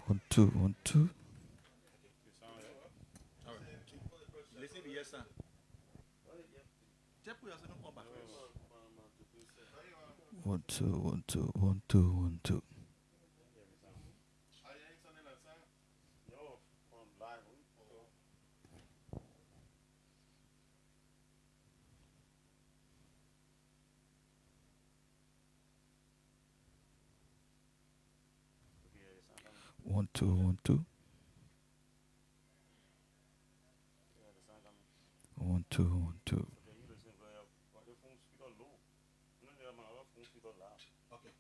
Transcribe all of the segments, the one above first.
One, two, one, two. All right. Listen to yes, sir. Just put yourself on back. One, two, one, two, one, two, one, two. One, two, one, two. One, two, one, two. Okay.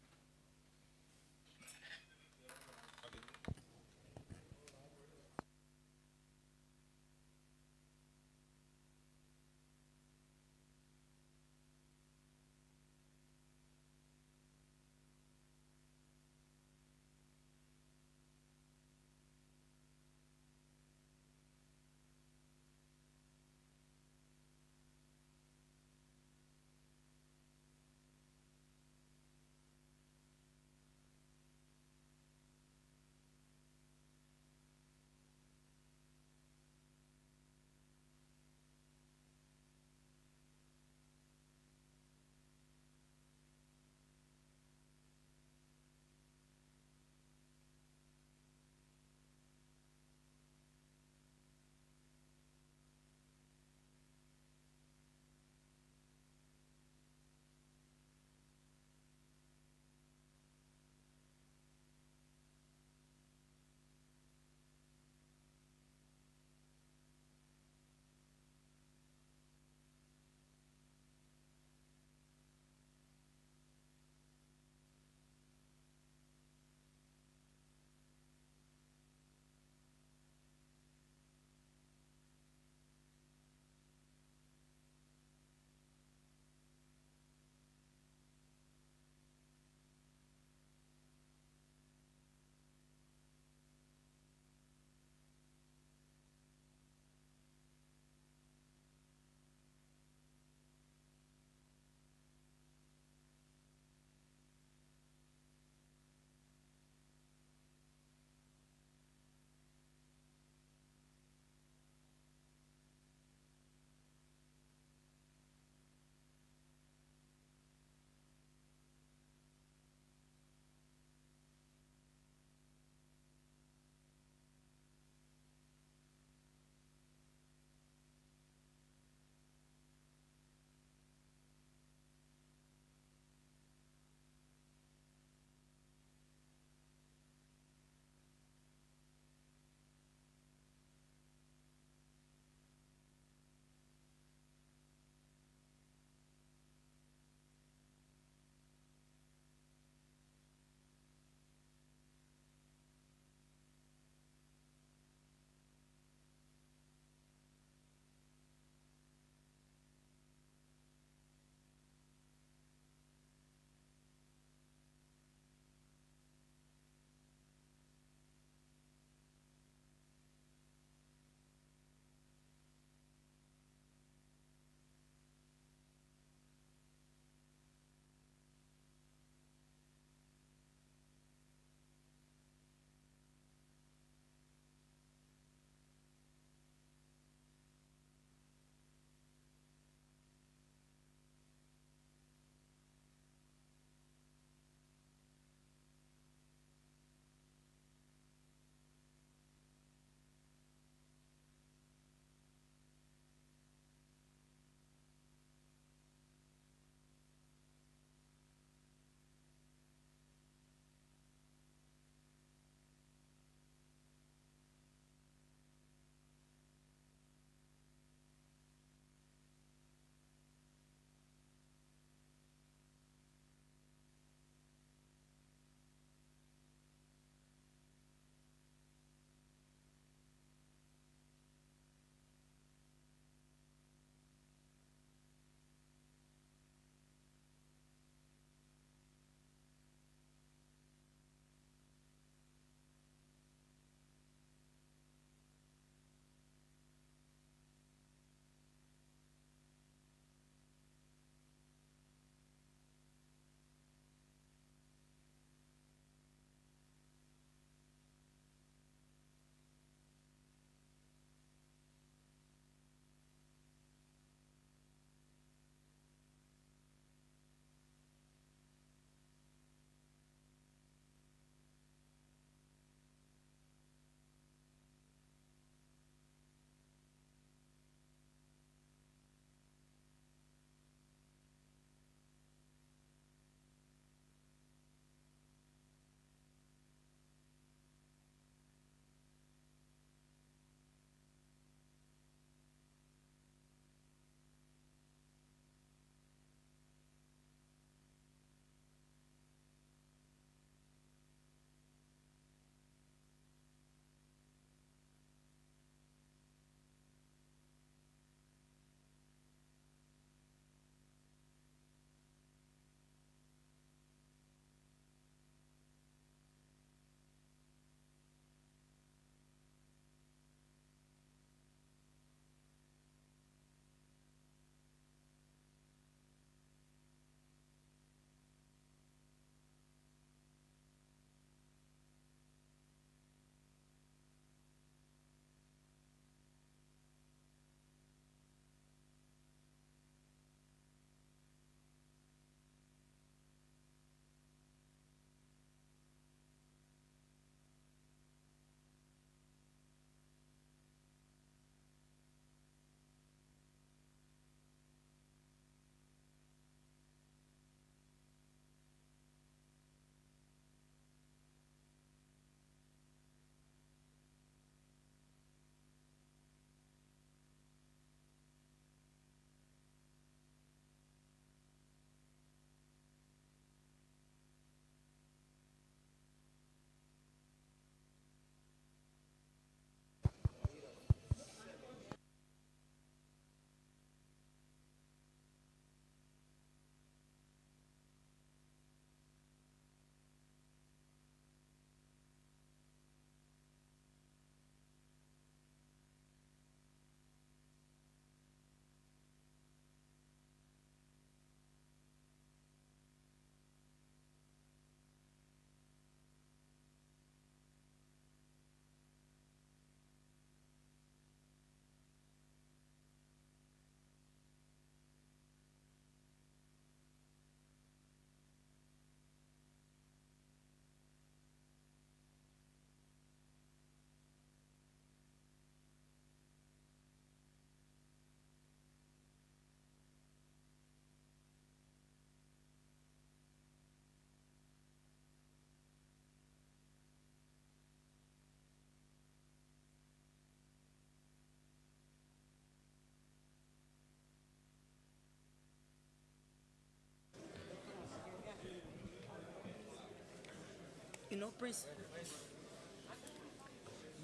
know, Prince,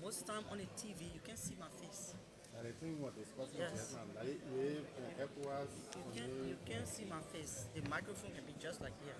most time on the TV, you can't see my face. And the thing we're discussing Yes. Vietnam, like we ECOWAS, You can't see my face. The microphone can be just like here.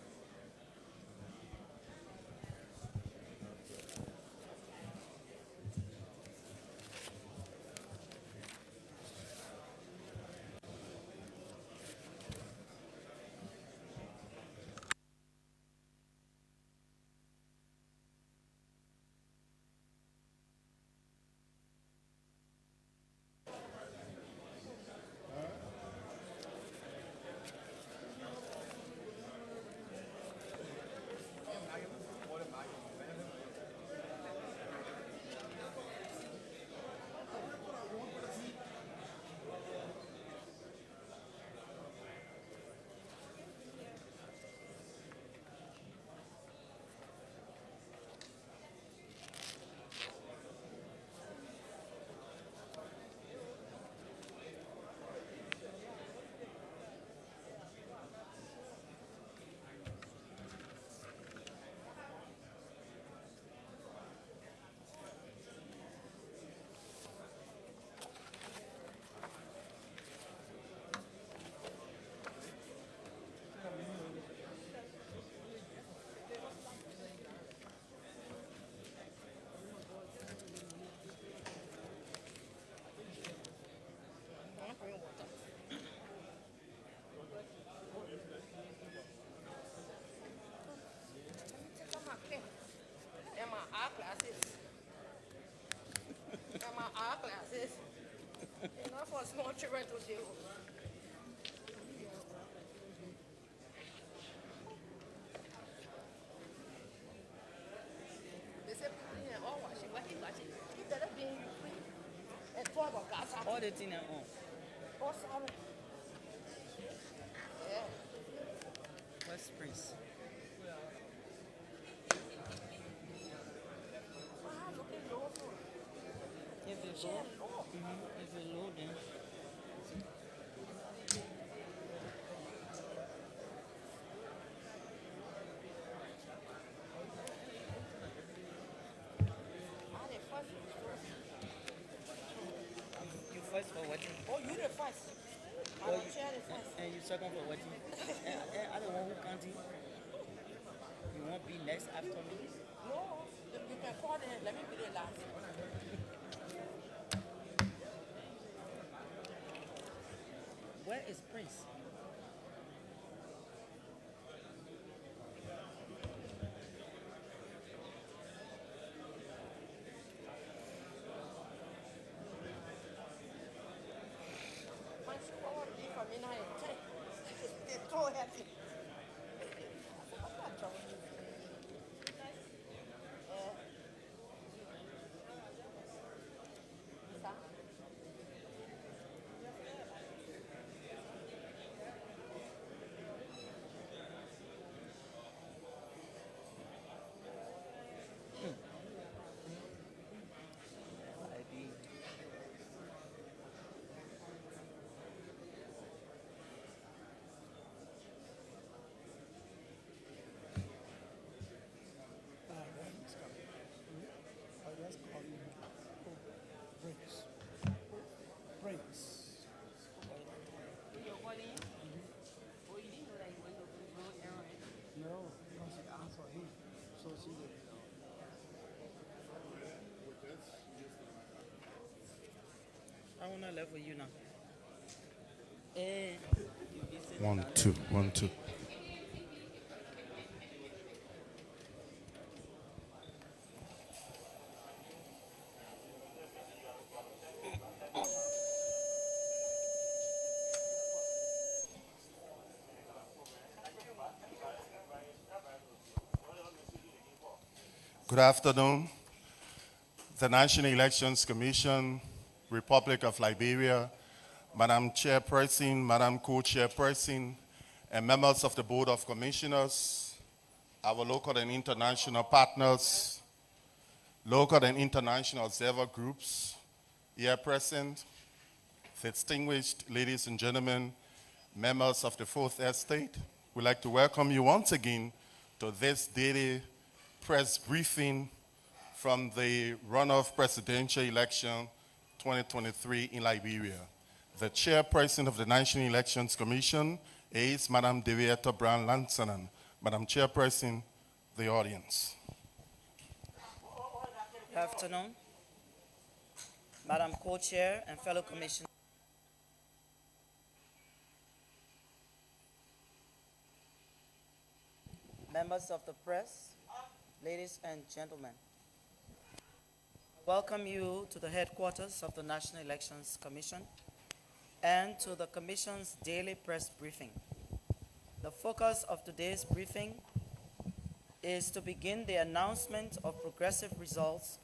And my eyeglasses. And my eyeglasses. Enough for small children to do. They say people here all watching. What he watching? He better be in Ukraine. And 12 of Gaza. All the things are on. Oh, sorry. Yeah. West Prince. Looking low for. If it's low, if it's low, then. You first for wedding. Oh, you the first. I don't share the first. And you second for wedding. And I don't want who counting. You won't be next after me? No. You can call them. Let me be the last. Where is Prince? I wanna left with you now. Eh, 1, 2, 1, 2. Good afternoon. The National Elections Commission, Republic of Liberia, Madam Chairperson, Madam Co-Chairperson, and members of the Board of Commissioners, our local and international partners, local and international observer groups here present, distinguished ladies and gentlemen, members of the Fourth Estate, we'd like to welcome you once again to this daily press briefing from the Runoff presidential election 2023 in Liberia. The chairperson of the National Elections Commission is Madam Devietta Brown Lansanan. Madam Chairperson, the audience. Good afternoon, Madam Co-Chair and fellow commissioners. Members of the press, ladies and gentlemen. Welcome you to the headquarters of the National Elections Commission and to the Commission's daily press briefing. The focus of today's briefing is to begin the announcement of progressive results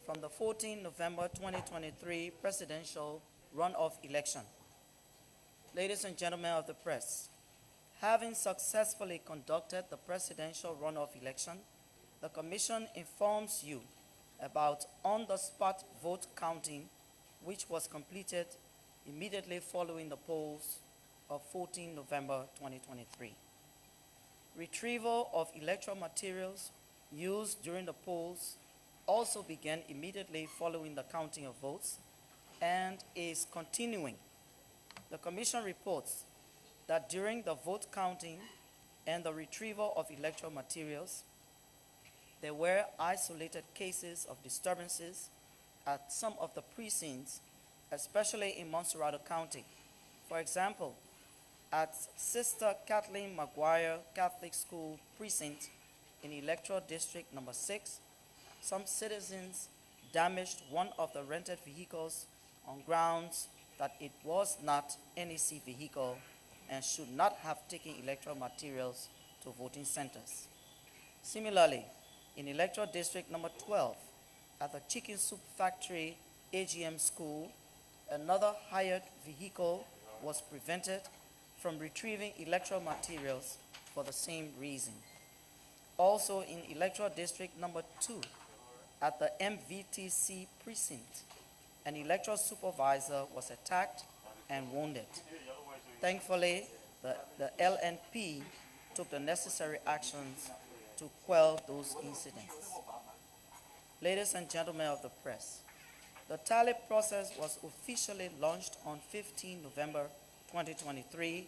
from the 14 November 2023 presidential runoff election. Ladies and gentlemen of the press, having successfully conducted the presidential runoff election, the Commission informs you about on-the-spot vote counting, which was completed immediately following the polls of 14 November 2023. Retrieval of electoral materials used during the polls also began immediately following the counting of votes and is continuing. The Commission reports that during the vote counting and the retrieval of electoral materials, there were isolated cases of disturbances at some of the precincts, especially in Montserrado County. For example, at Sister Kathleen Maguire Catholic School Precinct in Electoral District Number 6, some citizens damaged one of the rented vehicles on grounds that it was not NEC vehicle and should not have taken electoral materials to voting centers. Similarly, in Electoral District Number 12, at the Chicken Soup Factory AGM School, another hired vehicle was prevented from retrieving electoral materials for the same reason. Also in Electoral District Number 2, at the MVTC precinct, an electoral supervisor was attacked and wounded. Thankfully, the LNP took the necessary actions to quell those incidents. Ladies and gentlemen of the press, the tally process was officially launched on 15 November 2023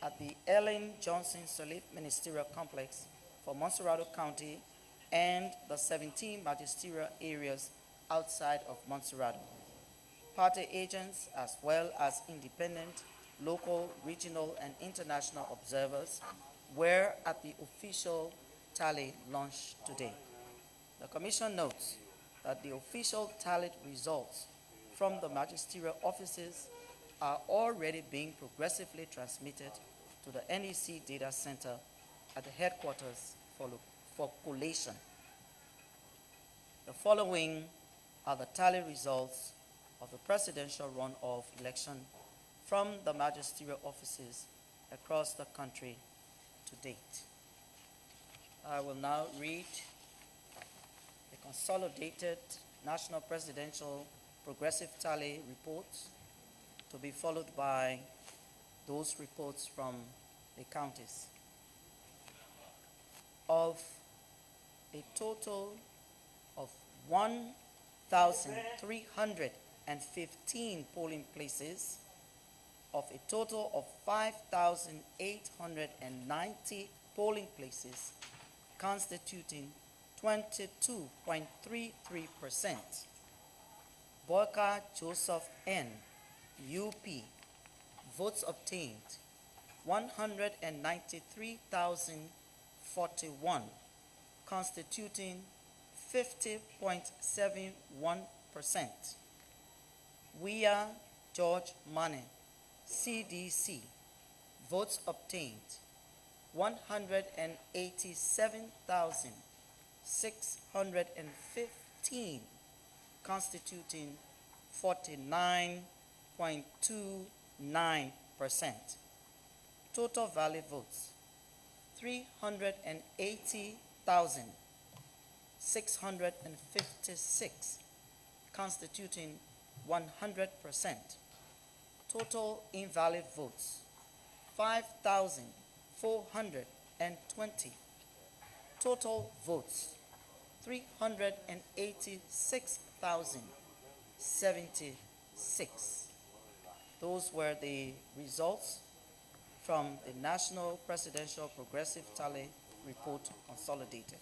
at the Ellen Johnson Sirleaf Ministerial Complex for Montserrado County and the 17 magisterial areas outside of Montserrado. Party agents, as well as independent, local, regional, and international observers were at the official tally launched today. The Commission notes that the official tallied results from the magisterial offices are already being progressively transmitted to the NEC Data Center at the headquarters for collation. The following are the tally results of the presidential runoff election from the magisterial offices across the country to date. I will now read the consolidated National Presidential Progressive Tally reports, to be followed by those reports from the counties. Of a total of 1,315 polling places, of a total of 5,890 polling places, constituting 22.33%. Boyka Joseph N., UP, votes obtained 193,041, constituting 50.71%. Wia George Mane, CDC, votes obtained 187,615, constituting 49.29%. Total valid votes 380,656, constituting 100%. Total invalid votes 5,420. Total votes 386,076. Those were the results from the National Presidential Progressive Tally Report Consolidated.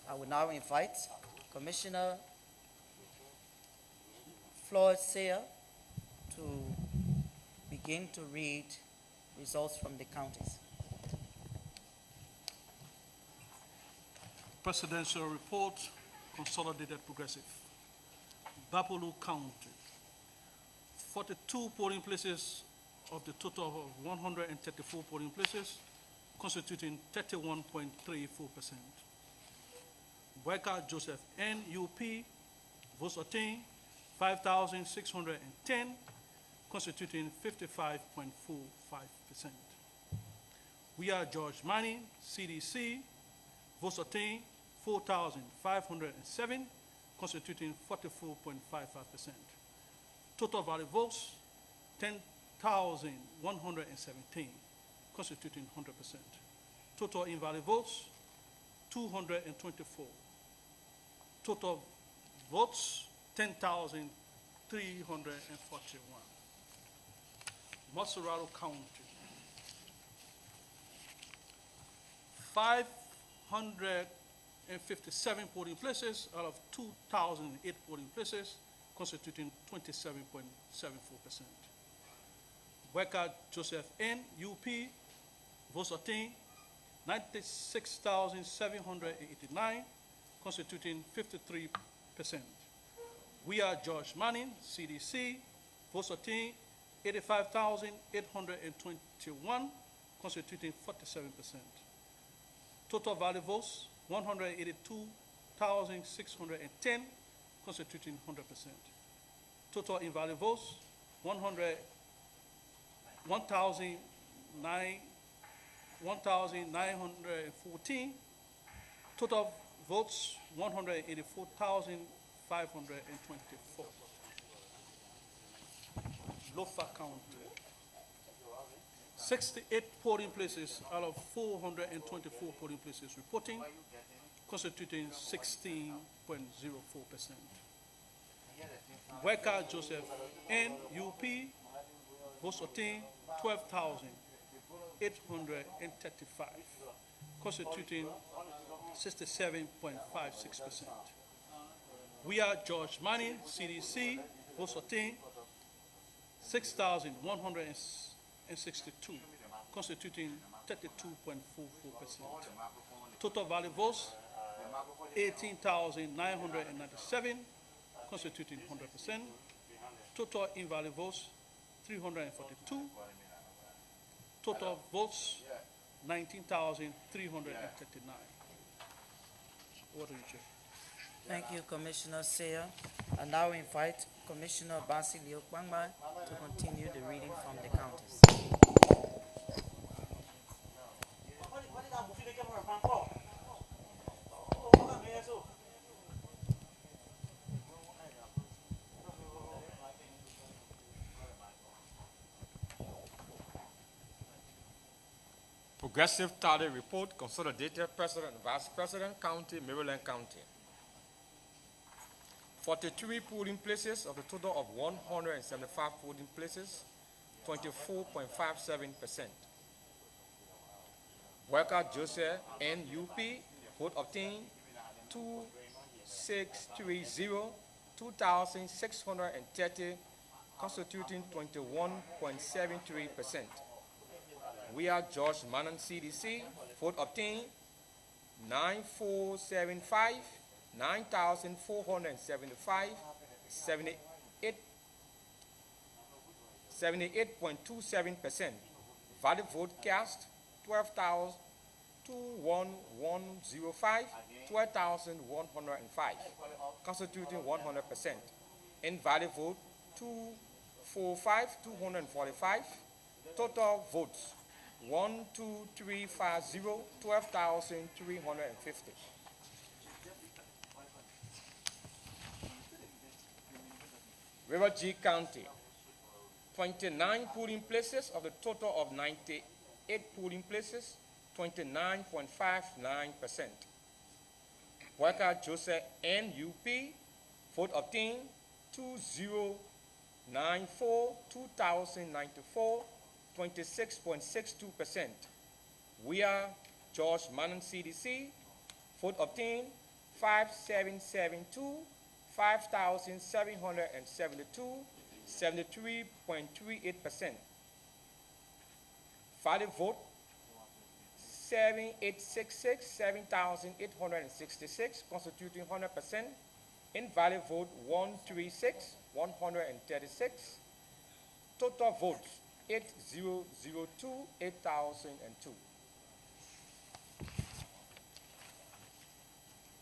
I will now invite Commissioner Floyd Sayer to begin to read results from the counties. Presidential Report, Consolidated Progressive. Bapolu County, 42 polling places of the total of 134 polling places, constituting 31.34%. Boyka Joseph N. UP, votes obtained 5,610, constituting 55.45%. We are George Manning, CDC, votes obtained 4,507, constituting 44.55%. Total valid votes 10,117, constituting 100%. Total invalid votes 224. Total votes 10,341. Masurado County, 557 polling places out of 2,008 polling places, constituting 27.74%. Boyka Joseph N. UP, votes obtained 96,789, constituting 53%. We are George Manning, CDC, votes obtained 85,821, constituting 47%. Total valid votes 182,610, constituting 100%. Total invalid votes 1,914. Total votes 184,524. Lofa County, 68 polling places out of 424 polling places reporting, constituting 16.04%. Boyka Joseph N. UP, votes obtained 12,835, constituting 67.56%. We are George Manning, CDC, votes obtained 6,162, constituting 32.44%. Total valid votes 18,997, constituting 100%. Total invalid votes 342. Total votes 19,339. What do you check? Thank you, Commissioner Sayer. I now invite Commissioner Basilio Kwangba to continue the reading from the counties. Progressive Tally Report, Consolidated President and Vice President County, Maryland County. 43 polling places of the total of 175 polling places, 24.57%. Boyka Joseph N. UP, vote obtained 2,630, constituting 21.73%. We are George Manning, CDC, vote obtained 9,475, 9,475, 78.27%. Valid vote cast 12,105, 12,105, constituting 100%. Invalid vote 245. Total votes 12350, 12,350. River G County, 29 polling places of the total of 98 polling places, 29.59%. Worker Joseph N. UP, vote obtained 2094, 26.62%. We are George Manon CDC, vote obtained 5772, 5,772, 73.38%. Valid vote 7866, 7,866, constituting 100%. Invalid vote 136, 136. Total votes 8002, 8002.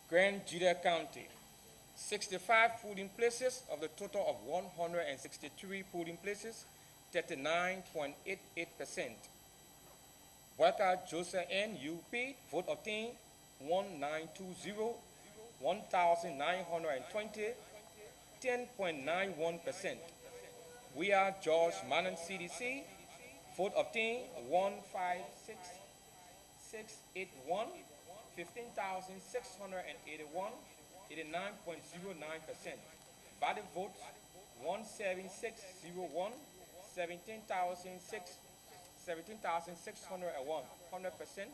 Grand Juda County, 65 polling places of the total of 163 polling places, 39.88%. Worker Joseph N. UP, vote obtained 1920, 1,920, 10.91%. We are George Manon CDC, vote obtained 156,681, 15,681, 89.09%. Valid votes 17601, 17,601, 100%.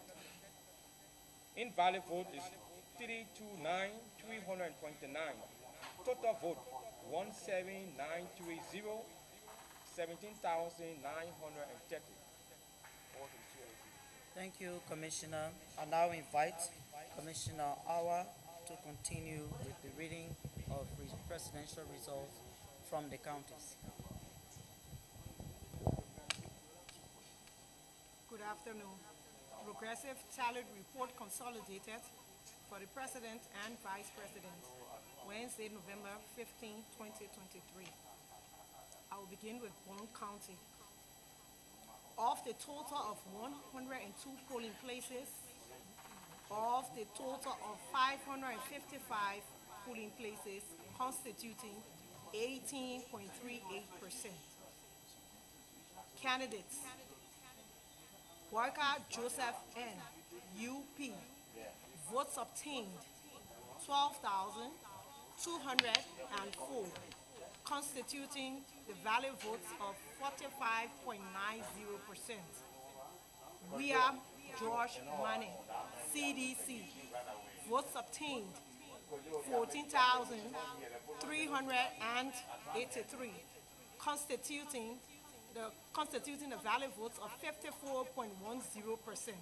Invalid vote is 329,329. Total vote 17930, 17,930. Thank you, Commissioner. I now invite Commissioner Awa to continue with the reading of presidential results from the counties. Good afternoon. Progressive tallied report consolidated for the President and Vice President, Wednesday, November 15, 2023. I will begin with Bond County. Of the total of 102 polling places, of the total of 555 polling places, constituting 18.38%. Candidates: Worker Joseph N. UP, votes obtained 12,204, constituting the valid votes of 45.90%. We are George Manning, CDC, votes obtained 14,383, constituting the valid votes of 54.10%.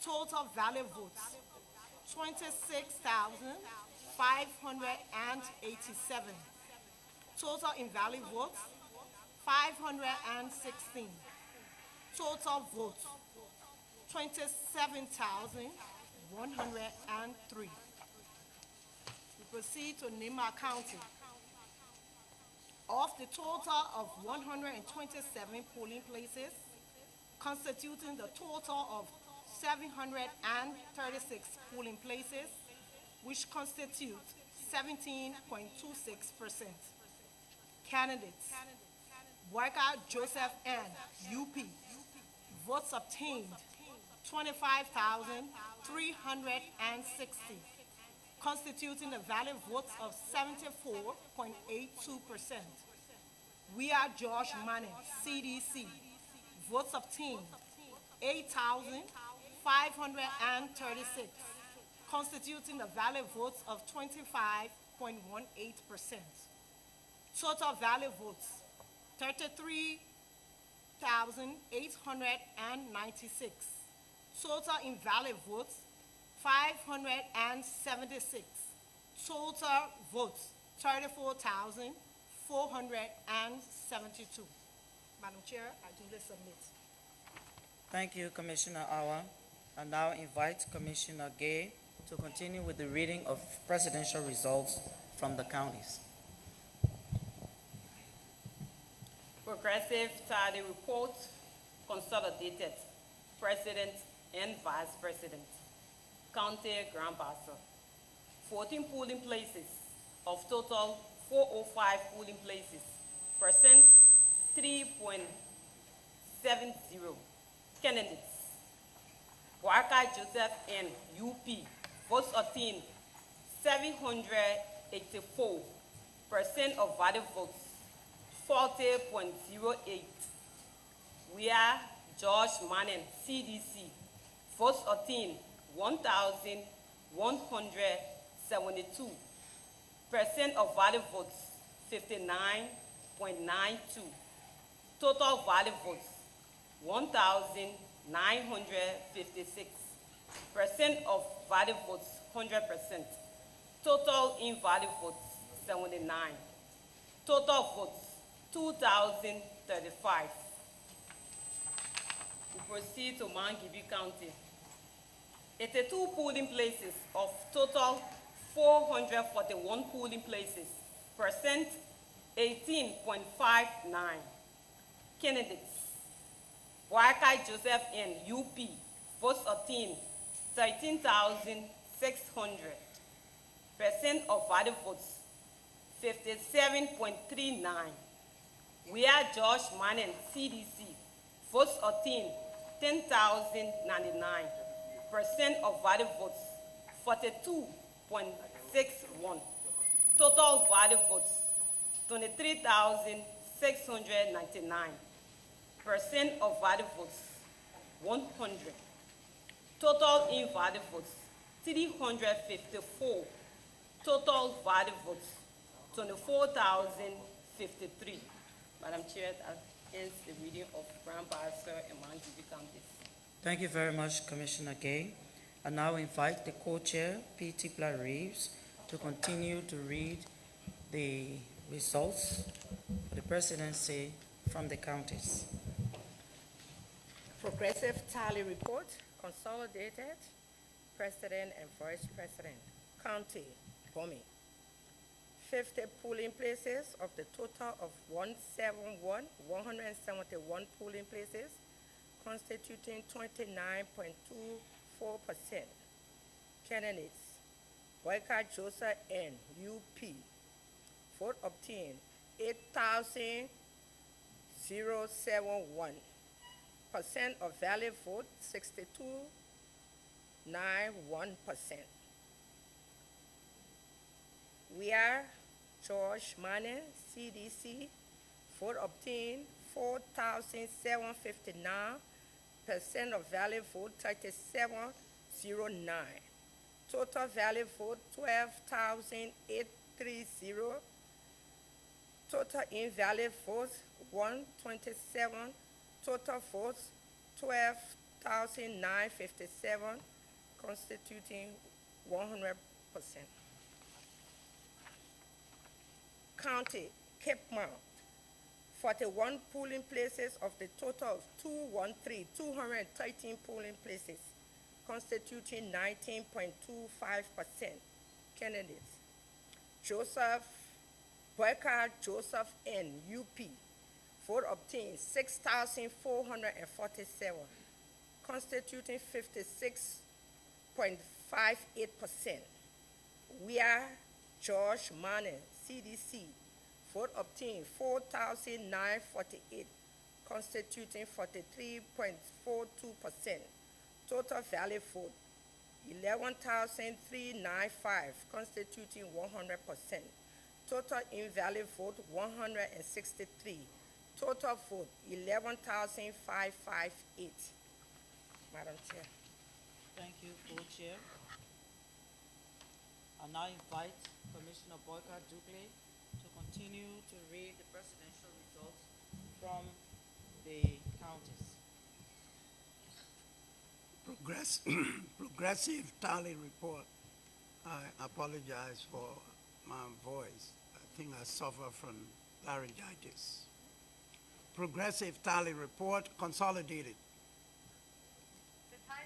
Total valid votes 26,587. Total invalid votes 516. Total votes 27,103. We proceed to Nema County. Of the total of 127 polling places, constituting the total of 736 polling places, which constitute 17.26%. Candidates: Worker Joseph N. UP, votes obtained 25,360, constituting a valid votes of 74.82%. We are George Manning, CDC, votes obtained 8,536, constituting the valid votes of 25.18%. Total valid votes 33,896. Total invalid votes 576. Total votes 34,472. Madam Chair, I duly submit. Thank you, Commissioner Awa. I now invite Commissioner Gay to continue with the reading of presidential results from the counties. Progressive tally report consolidated. President and Vice President. County Grand Bassa. 14 polling places of total 405 polling places. Percent 3.70. Candidates: Worker Joseph N. UP, votes obtained 784% of valid votes, 40.08. Where George Manning, CDC, votes obtained 1,172%. of valid votes, 59.92. Total valid votes, 1,956%. of valid votes, 100%. Total invalid votes, 79. Total votes, 2,035. We proceed to Mangibi County. 82 polling places of total 441 polling places, percent 18.59. Candidates: Boakai Joseph N, UP, votes obtained 13,600. Percent of valid votes, 57.39. Where George Manning, CDC, votes obtained 10,099. Percent of valid votes, 42.61. Total valid votes, 23,699. Percent of valid votes, 100. Total invalid votes, 354. Total valid votes, 24,053. Madam Chair, that ends the reading of Grand Bassa and Mangibi counties. Thank you very much, Commissioner Gay. I now invite the co-chair, P.T. Reeves, to continue to read the results for the presidency from the counties. Progressive tally report, consolidated, president and vice president. County, Bomi. 50 polling places of the total of 171 polling places, constituting 29.24%. Candidates: Boyka Joseph N, UP. Vote obtained 8,071. Percent of valid vote 62.91%. We are George Manning, CDC. Vote obtained 4,759. Of valid vote 3709. Total valid vote 12,830. Total invalid votes 127. Total votes 12,957, constituting 100%. County, Cape Mount. 41 polling places of the total of 213 polling places, constituting 19.25%. Candidates: Boyka Joseph N, UP. Vote obtained 6,447, constituting 56.58%. We are George Manning, CDC. Vote obtained 4,948, constituting 43.42%. Total valid vote 11,395, constituting 100%. Total invalid vote 163. Total vote 11,558. Madam Chair. Thank you, co-chair. I now invite Commissioner Boyka Dukley to continue to read the presidential results from the counties. Progressive tally report. I apologize for my voice. I think I suffer from laryngitis. Progressive tally report, consolidated.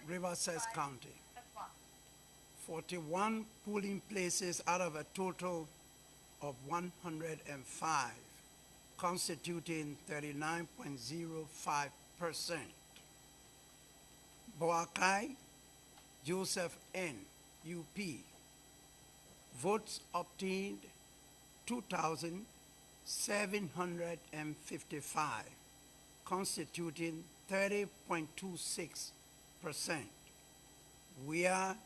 Riverside County. 41 polling places out of a total of 105, constituting 39.05%. Boakai Joseph N, UP. Votes obtained 2,755, constituting 30.26%. We are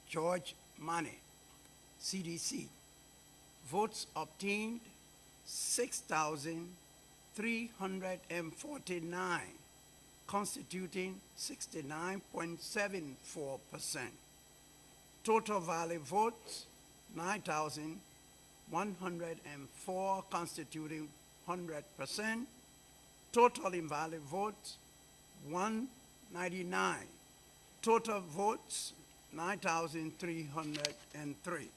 George Manning, CDC. Votes obtained 6,349, constituting 69.74%. Total valid votes 9,104, constituting 100%. Total invalid votes 199. Total votes 9,303.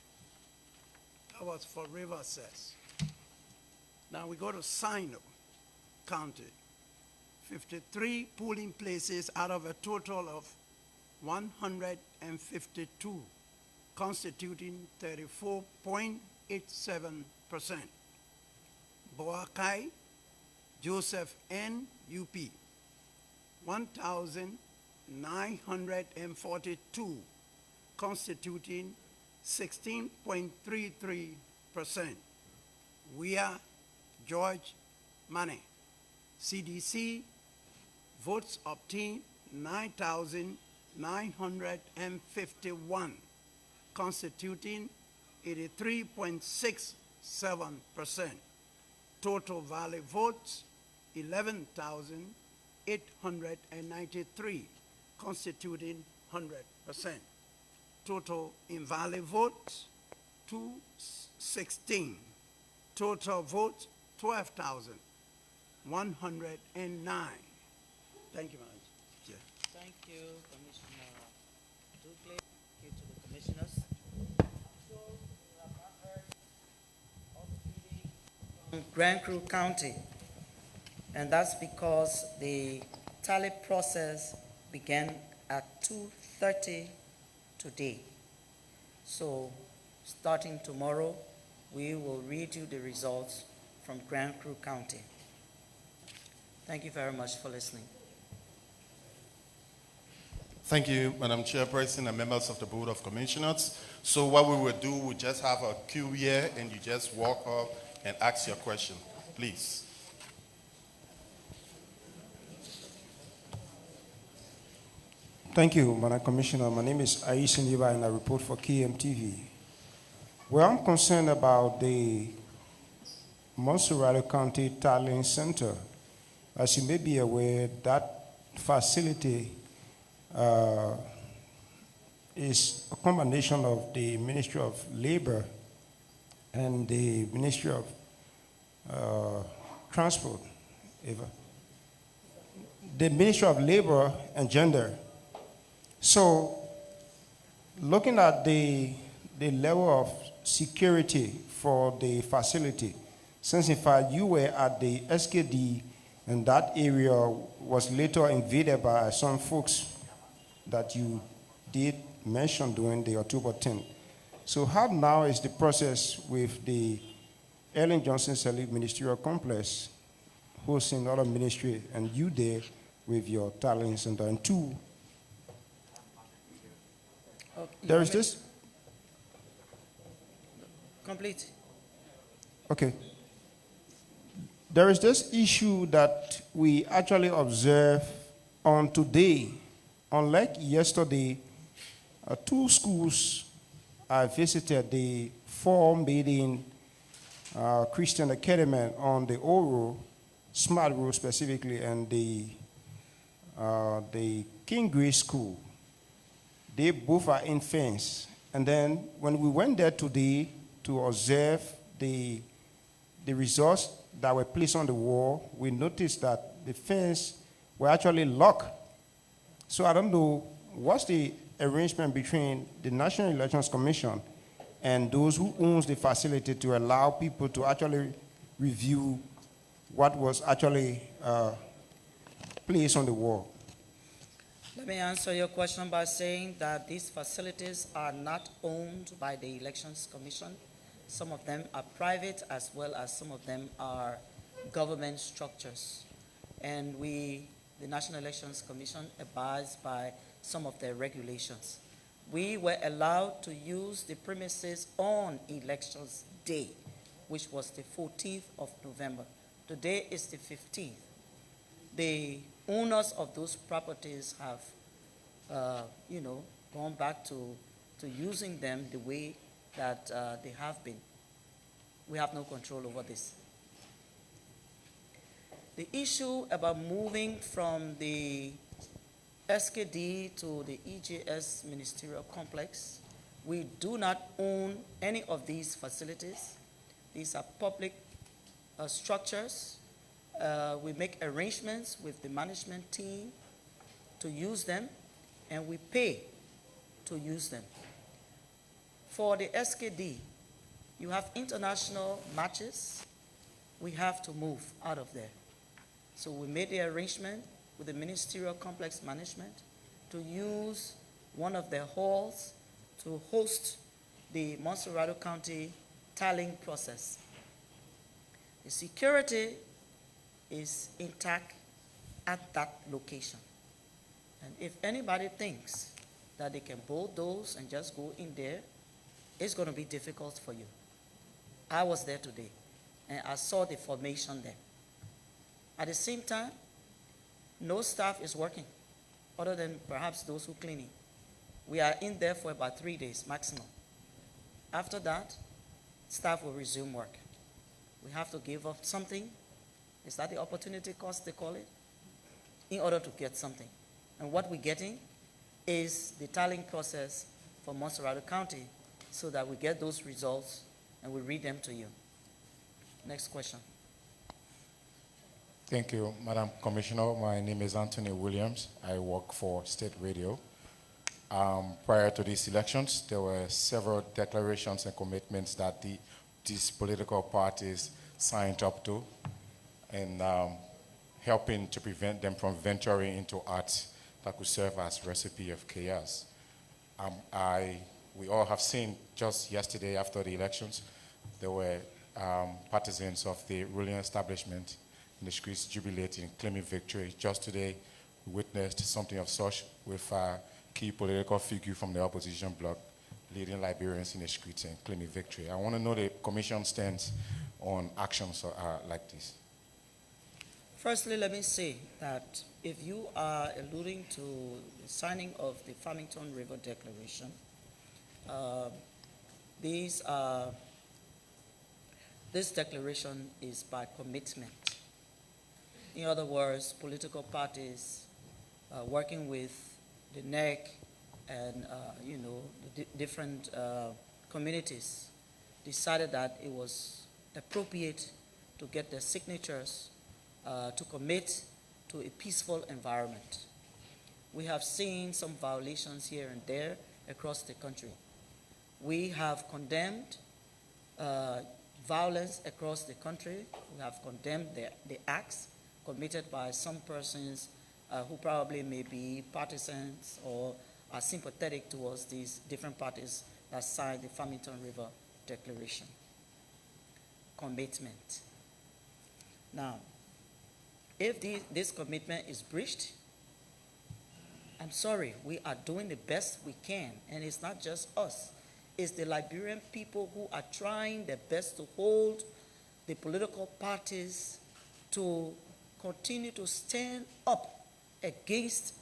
That was for River Cess. Now we go to Sino County. 53 polling places out of a total of 152, constituting 34.87%. Boakai, Joseph N. UP, 1,942, constituting 16.33%. We are George Mane, CDC, votes obtained 9,951, constituting 83.67%. Total valid votes 11,893, constituting 100%. Total invalid votes 216. Total votes 12,109. Thank you, Madam Chair. Thank you, Commissioner Dukley. Thank you to the commissioners. So, we have not heard of meeting from Grand Crew County, and that's because the tally process began at 2:30 today. So, starting tomorrow, we will read you the results from Grand Crew County. Thank you very much for listening. Thank you, Madam Chairperson and members of the Board of Commissioners. So what we will do, we just have a queue here and you just walk up and ask your question, please. Thank you, Madam Commissioner. My name is Ais Ndiba and I report for KMTV. Well, I'm concerned about the Montserrat County Tallying Center. As you may be aware, that facility is a combination of the Ministry of Labor and the Ministry of Transport. The Ministry of Labor and Gender. So, looking at the level of security for the facility, since in fact you were at the SKD and that area was later invaded by some folks that you did mention during the October 10th. So how now is the process with the Ellen Johnson Sirleaf Ministerial Complex hosting other ministry and you there with your talent center? And two, there is this. Complete. Okay. There is this issue that we actually observe on today. Unlike yesterday, two schools I visited, the Forum Meeting Christian Academy on the Oro, Smart Road specifically, and the King Grace School. They both are in fence. And then when we went there today to observe the results that were placed on the wall, we noticed that the fence were actually locked. So I don't know, what's the arrangement between the National Elections Commission and those who owns the facility to allow people to actually review what was actually placed on the wall? Let me answer your question by saying that these facilities are not owned by the Elections Commission. Some of them are private as well as some of them are government structures. And we, the National Elections Commission, abides by some of their regulations. We were allowed to use the premises on Elections Day, which was the 14th of November. Today is the 15th. The owners of those properties have, gone back to using them the way that they have been. We have no control over this. The issue about moving from the SKD to the EJS ministerial complex, we do not own any of these facilities. These are public structures. We make arrangements with the management team to use them, and we pay to use them. For the SKD, you have international matches. We have to move out of there. So we made the arrangement with the ministerial complex management to use one of their halls to host the Montserrado County tallying process. The security is intact at that location. And if anybody thinks that they can bulldoze and just go in there, it's going to be difficult for you. I was there today, and I saw the formation there. At the same time, no staff is working, other than perhaps those who are cleaning. We are in there for about 3 days maximum. After that, staff will resume work. We have to give up something. Is that the opportunity cost they call it? In order to get something. And what we're getting is the tallying process for Montserrado County so that we get those results and we read them to you. Next question. Thank you, Madam Commissioner. My name is Anthony Williams. I work for State Radio. Prior to these elections, there were several declarations and commitments that these political parties signed up to, and helping to prevent them from venturing into acts that could serve as recipe of chaos. We all have seen just yesterday after the elections, there were partisans of the ruling establishment in the streets jubilating, claiming victory. Just today, we witnessed something of such with a key political figure from the opposition bloc leading Liberians in the streets and claiming victory. I want to know the Commission stance on actions like this. Firstly, let me say that if you are alluding to the signing of the Farmington River Declaration, this declaration is by commitment. In other words, political parties working with the NEC and the different communities decided that it was appropriate to get their signatures to commit to a peaceful environment. We have seen some violations here and there across the country. We have condemned violence across the country. We have condemned the acts committed by some persons who probably may be partisans or are sympathetic towards these different parties that signed the Farmington River Declaration. Commitment. Now, if this commitment is breached, I'm sorry, we are doing the best we can, and it's not just us. It's the Liberian people who are trying their best to hold the political parties to continue to stand up against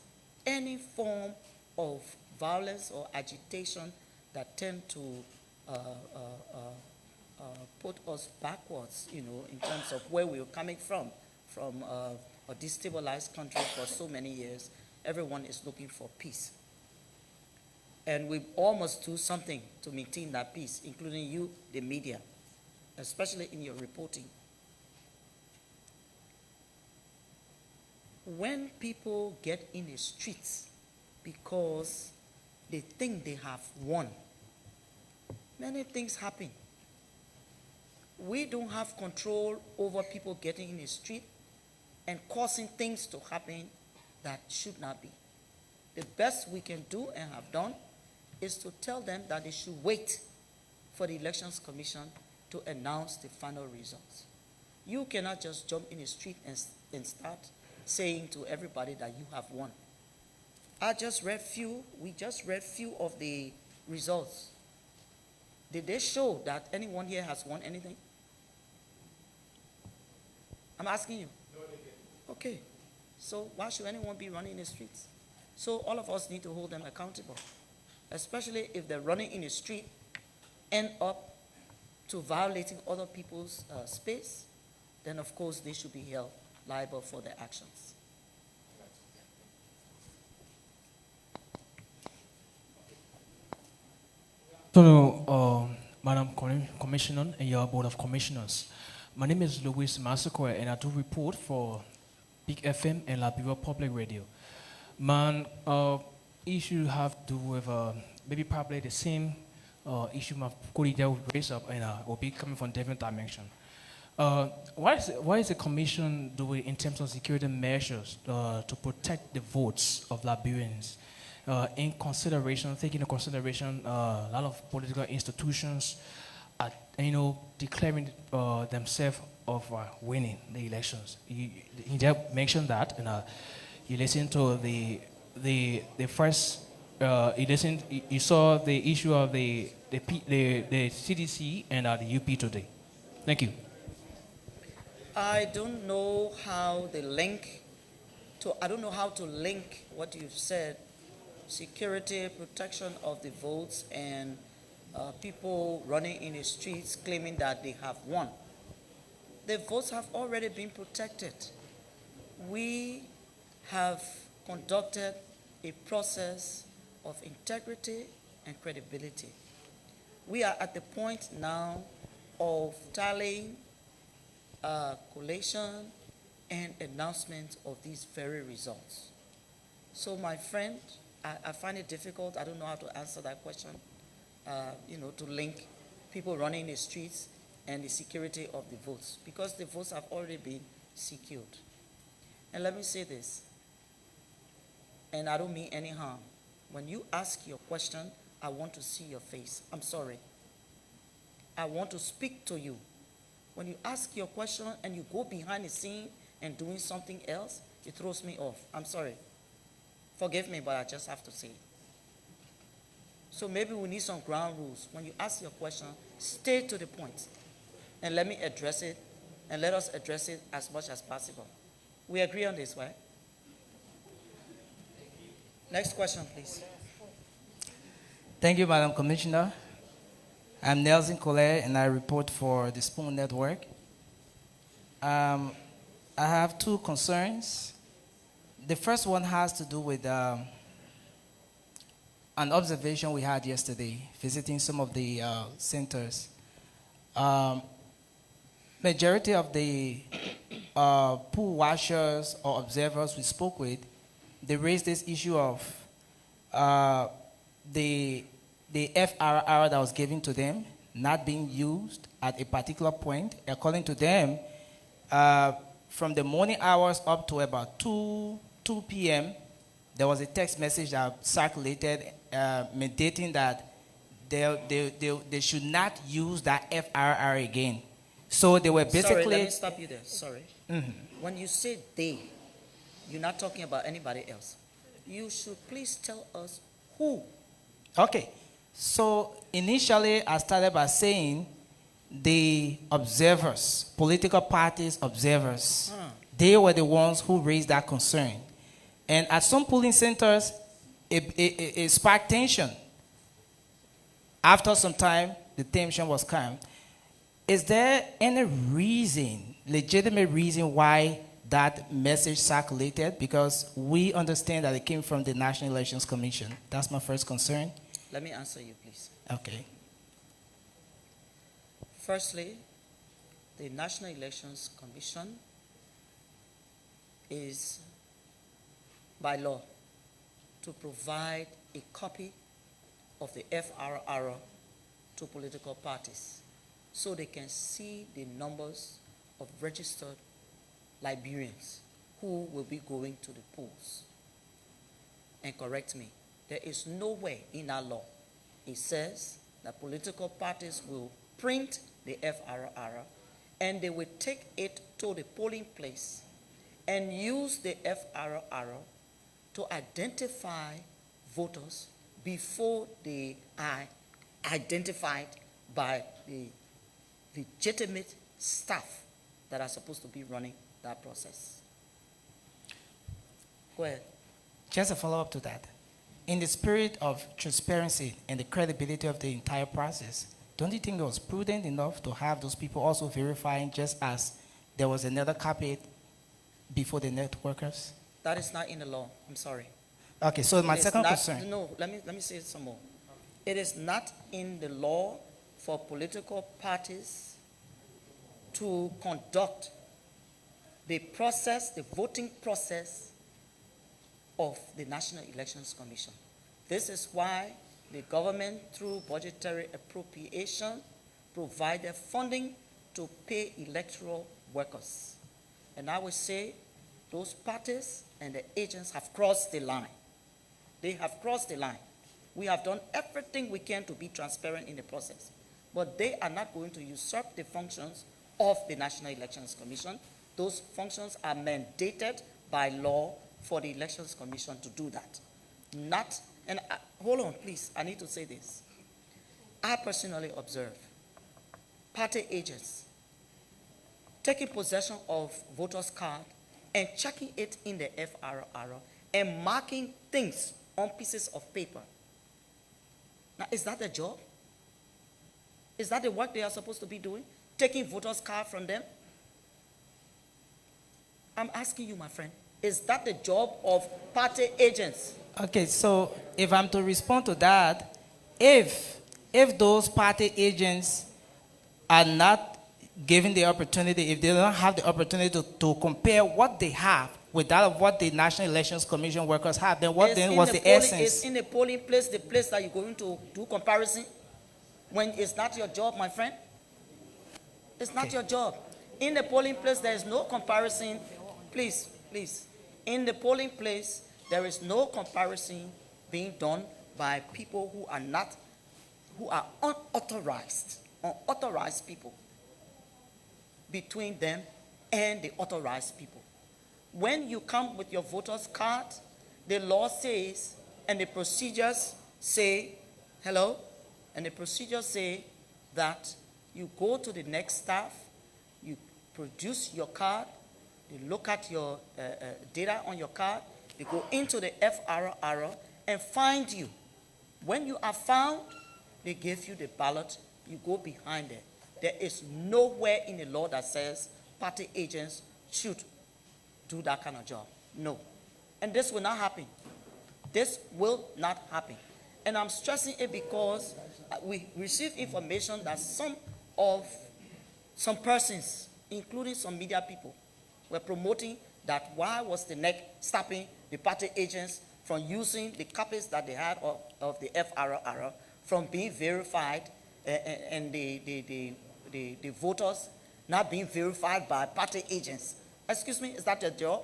any form of violence or agitation that tend to put us backwards, in terms of where we were coming from a destabilized country for so many years. Everyone is looking for peace. And we all must do something to maintain that peace, including you, the media, especially in your reporting. When people get in the streets because they think they have won, many things happen. We don't have control over people getting in the street and causing things to happen that should not be. The best we can do and have done is to tell them that they should wait for the Elections Commission to announce the final results. You cannot just jump in the street and start saying to everybody that you have won. We just read few of the results. Did they show that anyone here has won anything? I'm asking you. No, they didn't. Okay. So why should anyone be running in the streets? So all of us need to hold them accountable, especially if they're running in the street end up to violating other people's space, then of course they should be held liable for their actions. So, Madam Commissioner and your Board of Commissioners, my name is Louis Massacre and I do report for Big FM and Liberia Public Radio. Man, issue have to do with maybe probably the same issue my colleague will raise up and will be coming from different dimension. What is the Commission doing in terms of security measures to protect the votes of Liberians? In consideration, taking into consideration a lot of political institutions are, declaring themselves of winning the elections. You just mentioned that, and you listened to the first. You saw the issue of the CDC and the UP today. Thank you. I don't know how they link I don't know how to link what you've said, security, protection of the votes, and people running in the streets claiming that they have won. The votes have already been protected. We have conducted a process of integrity and credibility. We are at the point now of tallying, collation, and announcement of these very results. So my friend, I find it difficult. I don't know how to answer that question, to link people running in the streets and the security of the votes, because the votes have already been secured. And let me say this, and I don't mean any harm. When you ask your question, I want to see your face. I'm sorry. I want to speak to you. When you ask your question and you go behind the scene and doing something else, it throws me off. I'm sorry. Forgive me, but I just have to say it. So maybe we need some ground rules. When you ask your question, stay to the point. And let me address it, and let us address it as much as possible. We agree on this, right? Next question, please. Thank you, Madam Commissioner. I'm Nelson Collet, and I report for the Spoon Network. I have two concerns. The first one has to do with an observation we had yesterday, visiting some of the centers. Majority of the pool washers or observers we spoke with, they raised this issue of the FRR that was given to them not being used at a particular point. According to them, from the morning hours up to about 2 p.m., there was a text message that circulated mandating that they should not use that FRR again. So they were basically... Sorry, let me stop you there. Sorry. Mm-hmm. When you say they, you're not talking about anybody else. You should please tell us who. Okay. So initially, I started by saying the observers, political parties observers, they were the ones who raised that concern. And at some polling centers, it sparked tension. After some time, the tension was calmed. Is there any reason, legitimate reason why that message circulated? Because we understand that it came from the National Elections Commission. That's my first concern. Let me answer you, please. Okay. Firstly, the National Elections Commission is, by law, to provide a copy of the FRR to political parties so they can see the numbers of registered Liberians who will be going to the polls. And correct me, there is nowhere in our law it says that political parties will print the FRR and they will take it to the polling place and use the FRR to identify voters before they are identified by the legitimate staff that are supposed to be running that process. Go ahead. Just a follow-up to that. In the spirit of transparency and the credibility of the entire process, don't you think it was prudent enough to have those people also verifying just as there was another copy before the net workers? That is not in the law. I'm sorry. Okay, so my It is second not- concern. No, let me say some more. It is not in the law for political parties to conduct the process, the voting process of the National Elections Commission. This is why the government, through budgetary appropriation, provided funding to pay electoral workers. And I would say those parties and the agents have crossed the line. They have crossed the line. We have done everything we can to be transparent in the process. But they are not going to usurp the functions of the National Elections Commission. Those functions are mandated by law for the Elections Commission to do that. Not, and hold on, please, I need to say this. I personally observe party agents taking possession of voters' card and checking it in the FRR and marking things on pieces of paper. Now, is that their job? Is that the work they are supposed to be doing? Taking voters' card from them? I'm asking you, my friend, is that the job of party agents? Okay, so if I'm to respond to that, if those party agents are not given the opportunity, if they don't have the opportunity to compare what they have with that of what the National Elections Commission workers have, then what then was the essence? Is in the polling place the place that you're going to do comparison when it's not your job, my friend? It's not your job. In the polling place, there is no comparison. Please, please. In the polling place, there is no comparison being done by people who are unauthorized people between them and the authorized people. When you come with your voter's card, the law says, and the procedures say, hello, and the procedures say that you go to the next staff, you produce your card, they look at your data on your card, they go into the FRR and find you. When you are found, they give you the ballot, you go behind it. There is nowhere in the law that says party agents should do that kind of job. No. And this will not happen. This will not happen. And I'm stressing it because we received information that some persons, including some media people, were promoting that why was the NEC stopping the party agents from using the copies that they had of the FRR from being verified and the voters not being verified by party agents. Excuse me, is that your job?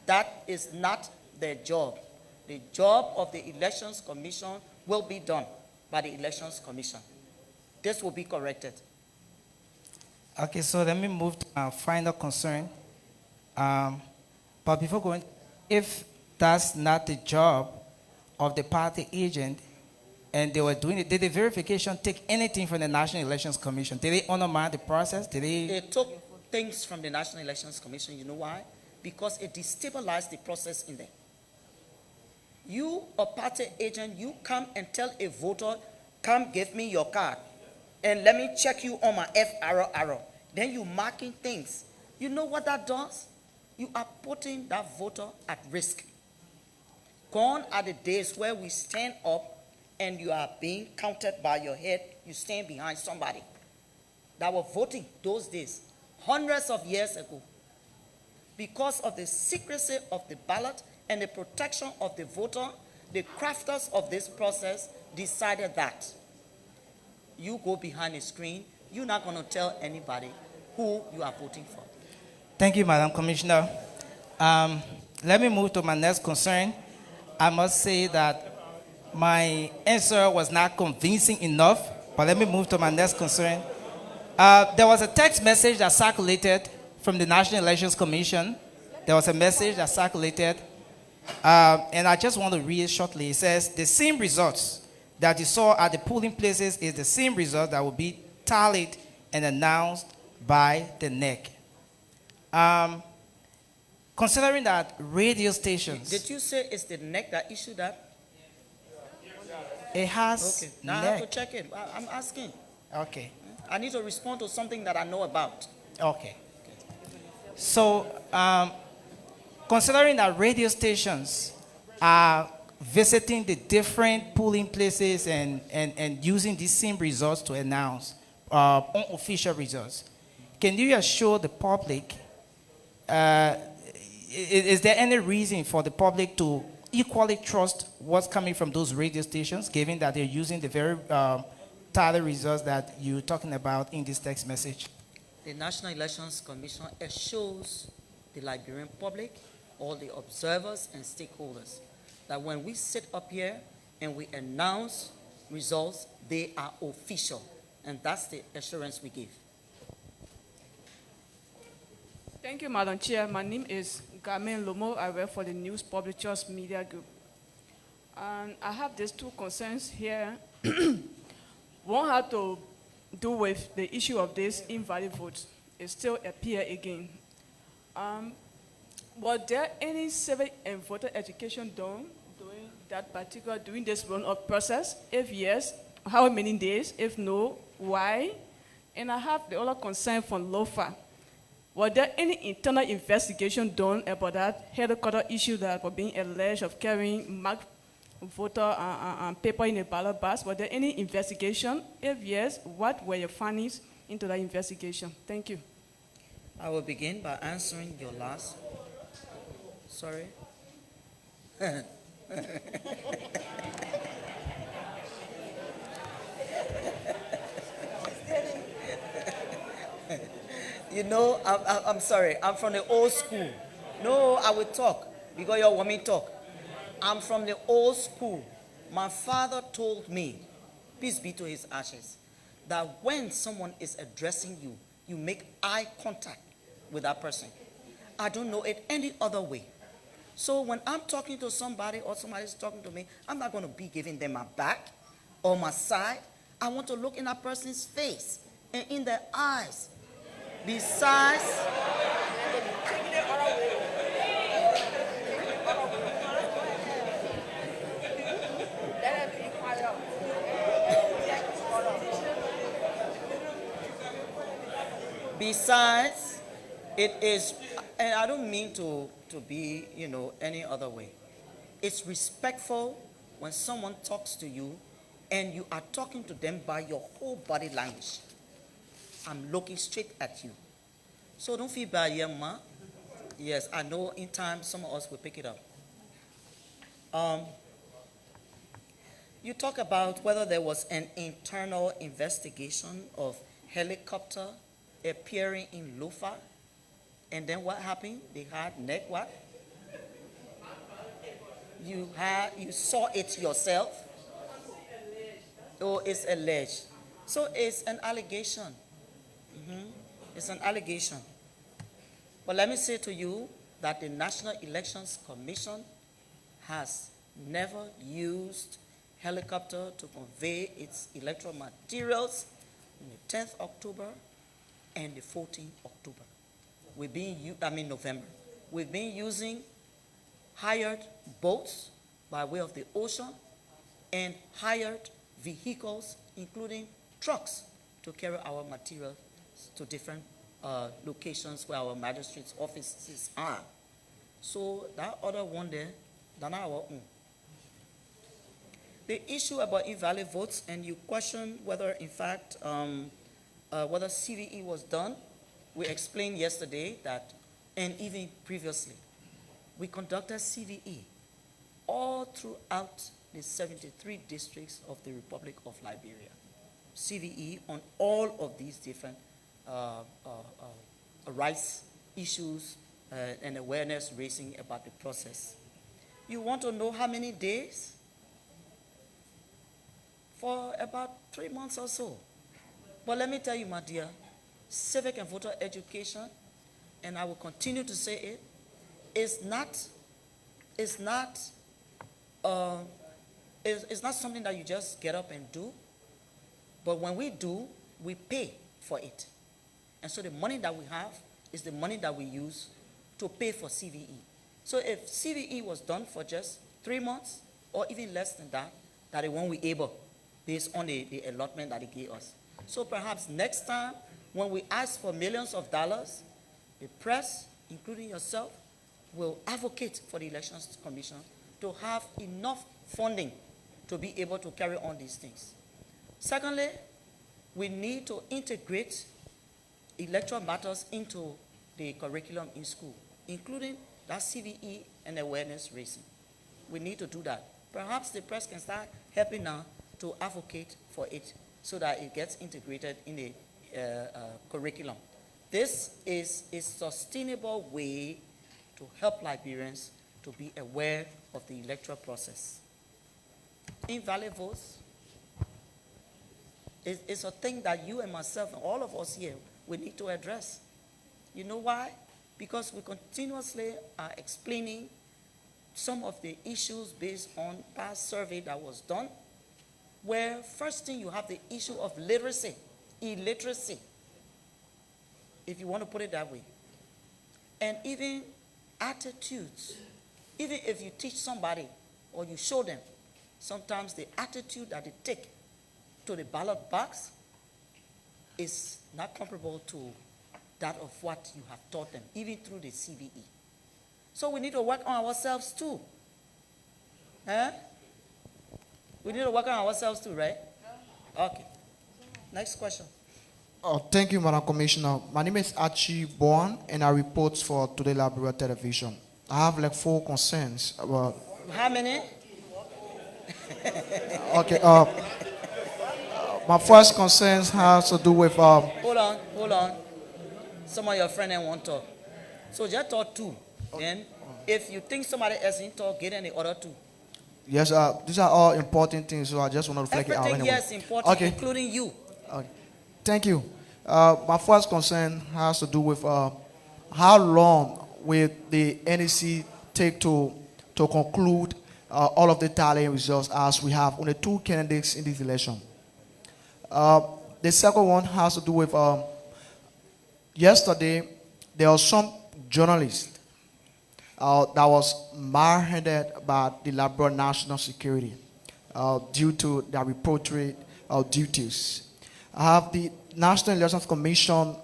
That is not their job. The job of the Elections Commission will be done by the Elections Commission. This will be corrected. Okay, so let me move to our final concern. But before going, if that's not the job of the party agent, and they were doing it, did the verification take anything from the National Elections Commission? Did they undermine the process? They took things from the National Elections Commission. You know why? Because it destabilized the process in there. You, a party agent, you come and tell a voter, come give me your card and let me check you on my FRR. Then you marking things. You know what that does? You are putting that voter at risk. Gone are the days where we stand up and you are being counted by your head. You stand behind somebody. That were voting those days, hundreds of years ago. Because of the secrecy of the ballot and the protection of the voter, the crafters of this process decided that you go behind a screen, you're not going to tell anybody who you are voting for. Thank you, Madam Commissioner. Let me move to my next concern. I must say that my answer was not convincing enough, but let me move to my next concern. There was a text message that circulated from the National Elections Commission. There was a message that circulated, and I just want to read it shortly. It says, the same results that you saw at the polling places is the same result that will be tallied and announced by the NEC. Considering that radio stations... Did you say it's the NEC that issued that? It has Okay, now I have to neck. check it. I'm asking. Okay. I need to respond to something that I know about. Okay. So, considering that radio stations are visiting the different polling places and using these same results to announce unofficial results, can you assure the public, is there any reason for the public to equally trust what's coming from those radio stations, given that they're using the very tally results that you're talking about in this text message? The National Elections Commission assures the Liberian public, all the observers and stakeholders, that when we sit up here and we announce results, they are official. And that's the assurance we give. Thank you, Madam Chair. My name is Gamen Lomo. I work for the News Publishers Media Group. And I have these two concerns here. One had to do with the issue of this invalid votes. It still appears again. Was there any civic and voter education done during this run-up process? If yes, how many days? If no, why? And I have the other concern from LOFA. Was there any internal investigation done about that headquarter issue that was being alleged of carrying marked voter paper in a ballot box? Was there any investigation? If yes, what were your findings into that investigation? Thank you. I will begin by answering your last. Sorry. You know, I'm sorry. I'm from the old school. No, I will talk because you want me to talk. I'm from the old school. My father told me, peace be to his ashes, that when someone is addressing you, you make eye contact with that person. I don't know it any other way. So when I'm talking to somebody or somebody's talking to me, I'm not going to be giving them my back or my side. I want to look in that person's face and in their eyes. Besides, it is, and I don't mean to be, any other way. It's respectful when someone talks to you and you are talking to them by your whole body language. I'm looking straight at you. So don't feel bad, young man. Yes, I know in time some of us will pick it up. You talk about whether there was an internal investigation of helicopter appearing in Lufa. And then what happened? They had neck what? You saw it yourself? Oh, it's alleged. So it's an allegation. It's an allegation. But let me say to you that the National Elections Commission has never used helicopter to convey its electoral materials on the 10th October and the 14th October. November. We've been using hired boats by way of the ocean and hired vehicles, including trucks, to carry our materials to different locations where our magistrates' offices are. So that other one there, than our own. The issue about invalid votes, and you question whether, in fact, whether CVE was done, we explained yesterday that, and even previously, we conducted CVE all throughout the 73 districts of the Republic of Liberia. CVE on all of these different rights issues and awareness raising about the process. You want to know how many days? For about 3 months or so. But let me tell you, my dear, civic and voter education, and I will continue to say it, is not something that you just get up and do. But when we do, we pay for it. And so the money that we have is the money that we use to pay for CVE. So if CVE was done for just 3 months or even less than that, that they won't be able based on the allotment that they gave us. So perhaps next time when we ask for millions of dollars, the press, including yourself, will advocate for the Elections Commission to have enough funding to be able to carry on these things. Secondly, we need to integrate electoral matters into the curriculum in school, including that CVE and awareness raising. We need to do that. Perhaps the press can start helping now to advocate for it so that it gets integrated in the curriculum. This is a sustainable way to help Liberians to be aware of the electoral process. Invalid votes is a thing that you and myself and all of us here, we need to address. You know why? Because we continuously are explaining some of the issues based on past survey that was done, where first thing you have the issue of literacy, illiteracy, if you want to put it that way. And even attitudes. Even if you teach somebody or you show them, sometimes the attitude that they take to the ballot box is not comparable to that of what you have taught them, even through the CVE. So we need to work on ourselves too. We need to work on ourselves too, right? Okay. Next question. Thank you, Madam Commissioner. My name is Archie Bourne, and I report for Today Liberia Television. I have like 4 concerns about... How many? Okay. My first concern has to do with... Hold on. Some of your friends want to talk. So just talk 2. Then, if you think somebody else didn't talk, get in the other 2. Yes, these are all important things, so I just want to reflect it out Everything anyway. here is important, okay. Including you. Okay. Thank you. My first concern has to do with how long will the NEC take to conclude all of the tallying results, as we have only 2 candidates in this election. The second one has to do with yesterday there was some journalist that was manhandled by the Liberia National Security due to their reported duties. Have the National Elections Commission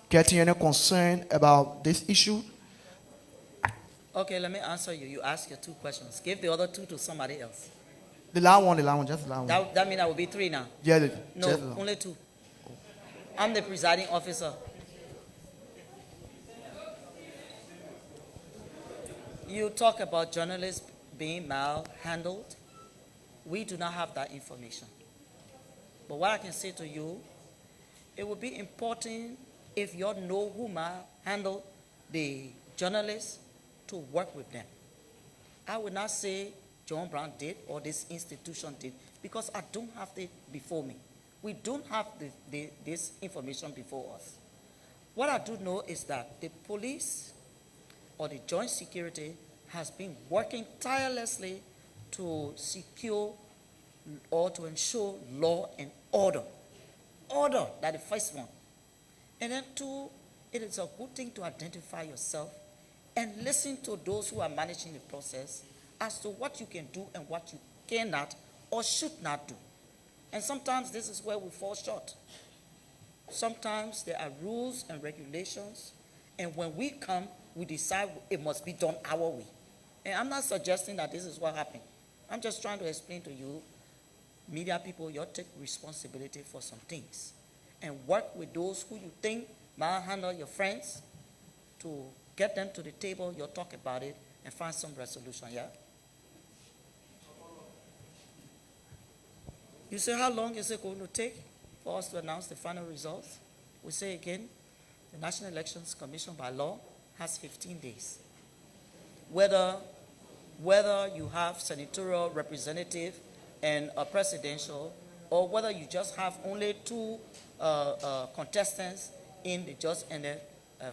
getting any concern about this issue? Okay, let me answer you. You ask your 2 questions. Give the other 2 to somebody else. The last one, just the last one. That means I will be 3 now. Yeah, no, only 2. I'm the presiding officer. You talk about journalists being malhandled. We do not have that information. But what I can say to you, it would be important if you know who handled the journalists to work with them. I would not say John Brown did or this institution did, because I don't have it before me. We don't have this information before us. What I do know is that the police or the joint security has been working tirelessly to secure or to ensure law and order. Order, that the first one. And then 2, it is a good thing to identify yourself and listen to those who are managing the process as to what you can do and what you cannot or should not do. And sometimes this is where we fall short. Sometimes there are rules and regulations, and when we come, we decide it must be done our way. And I'm not suggesting that this is what happened. I'm just trying to explain to you, media people, you take responsibility for some things and work with those who you think might handle your friends to get them to the table, you'll talk about it and find some resolution, yeah? You say, how long is it going to take for us to announce the final results? We say again, the National Elections Commission by law has 15 days. Whether you have senatorial representative and a presidential, or whether you just have only 2 contestants in the just ended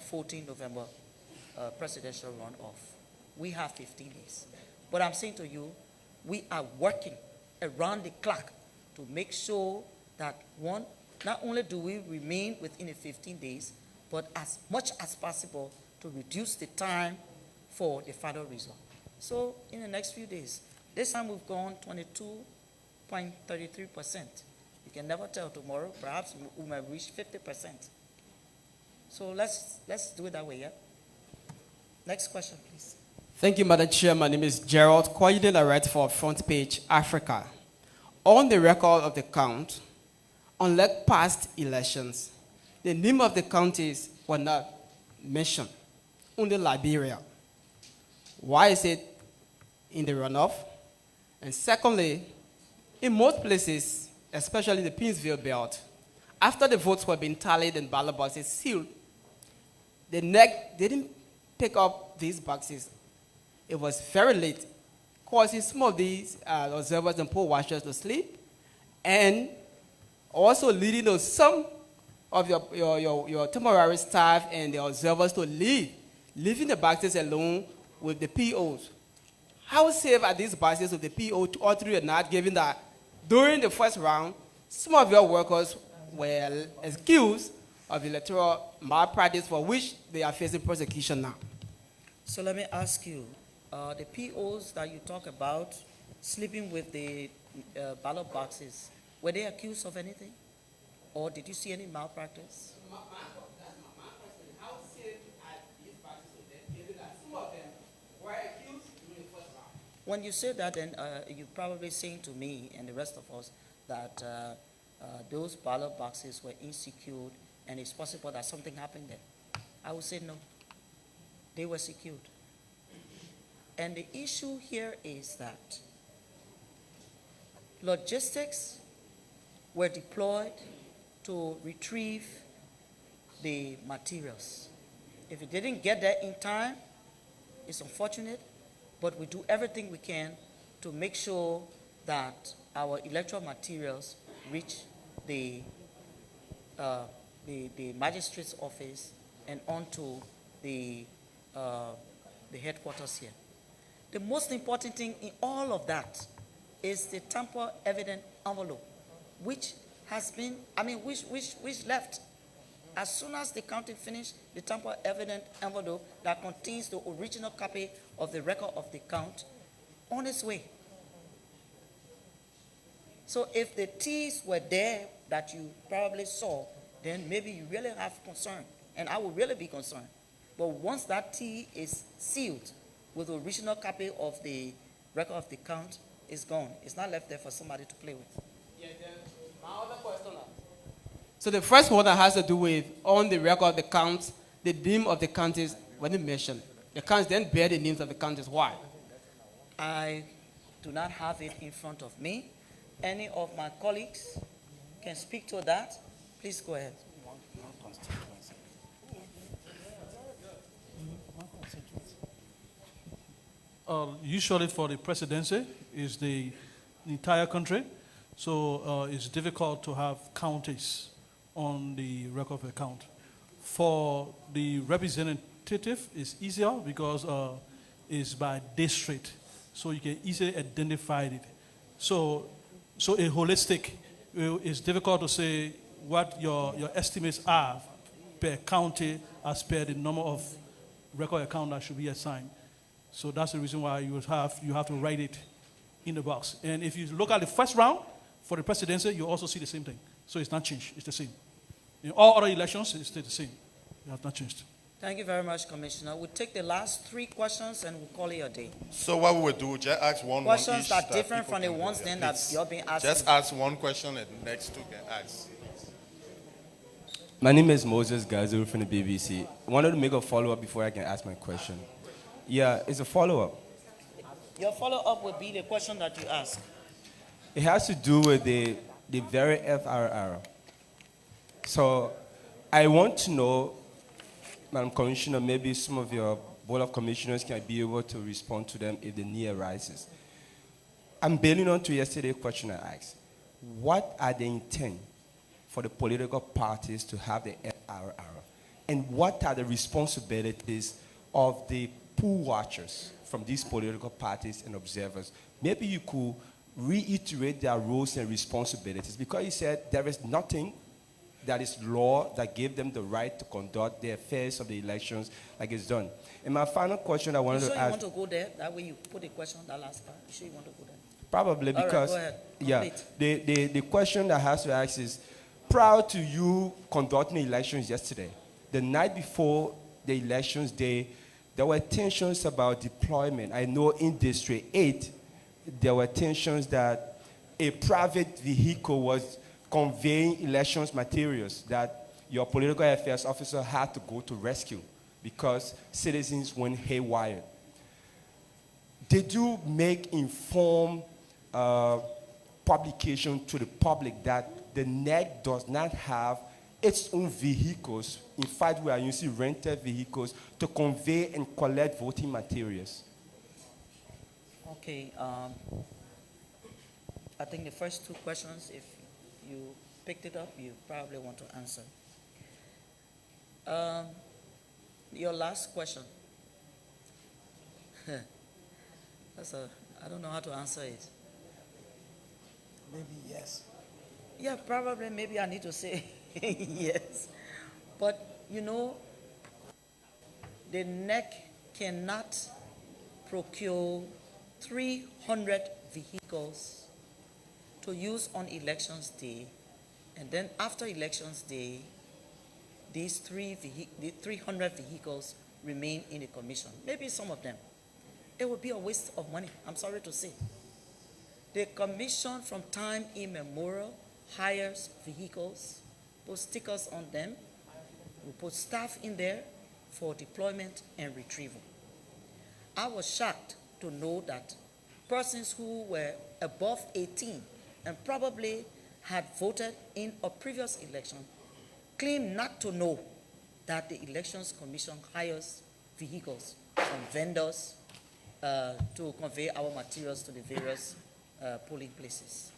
14 November presidential runoff. We have 15 days. But I'm saying to you, we are working around the clock to make sure that, one, not only do we remain within the 15 days, but as much as possible to reduce the time for the final result. So in the next few days, this time we've gone 22 0.33%. You can never tell tomorrow. Perhaps we might reach 50%. So let's do it that way, yeah? Next question, please. Thank you, Madam Chair. My name is Gerald, coordinating director for Front Page Africa. On the record of the count, unlike past elections, the name of the counties were not mentioned, only Liberia. Why is it in the runoff? And secondly, in most places, especially the Pinsville belt, after the votes were being tallied and ballot boxes sealed, the NEC didn't pick up these boxes. It was very late, causing some of these observers and poll watchers to sleep, and also leading to some of your temporary staff and the observers to leave, leaving the boxes alone with the POs. How safe are these boxes with the PO or three or not, given that during the first round, some of your workers were accused of electoral malpractice for which they are facing prosecution now? So let me ask you, the POs that you talk about sleeping with the ballot boxes, were they accused of anything? Or did you see any malpractice? When you say that, then you're probably saying to me and the rest of us that those ballot boxes were insecure and it's possible that something happened there. I would say no. They were secured. And the issue here is that logistics were deployed to retrieve the materials. If it didn't get there in time, it's unfortunate, but we do everything we can to make sure that our electoral materials reach the magistrate's office and onto the headquarters here. The most important thing in all of that is the tamper evident envelope, which has been, which left. As soon as the counting finished, the tamper evident envelope that contains the original copy of the record of the count on its way. So if the T's were there that you probably saw, then maybe you really have concern, and I would really be concerned. But once that T is sealed with the original copy of the record of the count, it's gone. It's not left there for somebody to play with. Yeah, then my other question. So the first one that has to do with on the record of the counts, the name of the counties wasn't mentioned. The counts then bear the names of the counties. Why? I do not have it in front of me. Any of my colleagues can speak to that. Please go ahead. Usually for the presidency is the entire country, so it's difficult to have counties on the record of account. For the representative, it's easier because it's by district, so you can easily identify it. So a holistic, it's difficult to say what your estimates are per county as per the number of record account that should be assigned. So that's the reason why you have to write it in the box. And if you look at the first round for the presidency, you also see the same thing. So it's not changed. It's the same. In all other elections, it's still the same. It has not changed. Thank you very much, Commissioner. We'll take the last 3 questions and we'll call it a day. So what we will do, just ask one questions each that are different from the people can ones go. then Yeah, that you're being asked. Just ask one question and the next 2 can ask. My name is Moses Gazul from the BBC. I wanted to make a follow-up before I can ask my question. Yeah, it's a follow-up. Your follow-up will be the question that you ask. It has to do with the very FRR. So I want to know, Madam Commissioner, maybe some of your Board of Commissioners can be able to respond to them if the need arises. I'm building on to yesterday's question I asked. What are the intent for the political parties to have the FRR? And what are the responsibilities of the poll watchers from these political parties and observers? Maybe you could reiterate their roles and responsibilities, because you said there is nothing that is law that gave them the right to conduct the affairs of the elections like it's done. And my final question I wanted to ask... You want to go there? That way you put a question on that last part. You sure you want to go there? Probably All right, because, go ahead. yeah, Complete. the question that has to ask is, prior to you conducting elections yesterday, the night before the elections day, there were tensions about deployment. I know in District 8, there were tensions that a private vehicle was conveying elections materials that your political affairs officer had to go to rescue because citizens went haywire. Did you make informed publication to the public that the NEC does not have its own vehicles? In fact, we are using rented vehicles to convey and collect voting materials. Okay. I think the first two questions, if you picked it up, you probably want to answer. Your last question. I don't know how to answer it. Maybe yes. Yeah, probably maybe I need to say yes. But you know, the NEC cannot procure 300 vehicles to use on elections day, and then after elections day, these the 300 vehicles remain in the commission. Maybe some of them. It would be a waste of money, I'm sorry to say. The commission from time immemorial hires vehicles, put stickers on them, we put staff in there for deployment and retrieval. I was shocked to know that persons who were above 18 and probably had voted in a previous election claim not to know that the Elections Commission hires vehicles from vendors to convey our materials to the various polling places.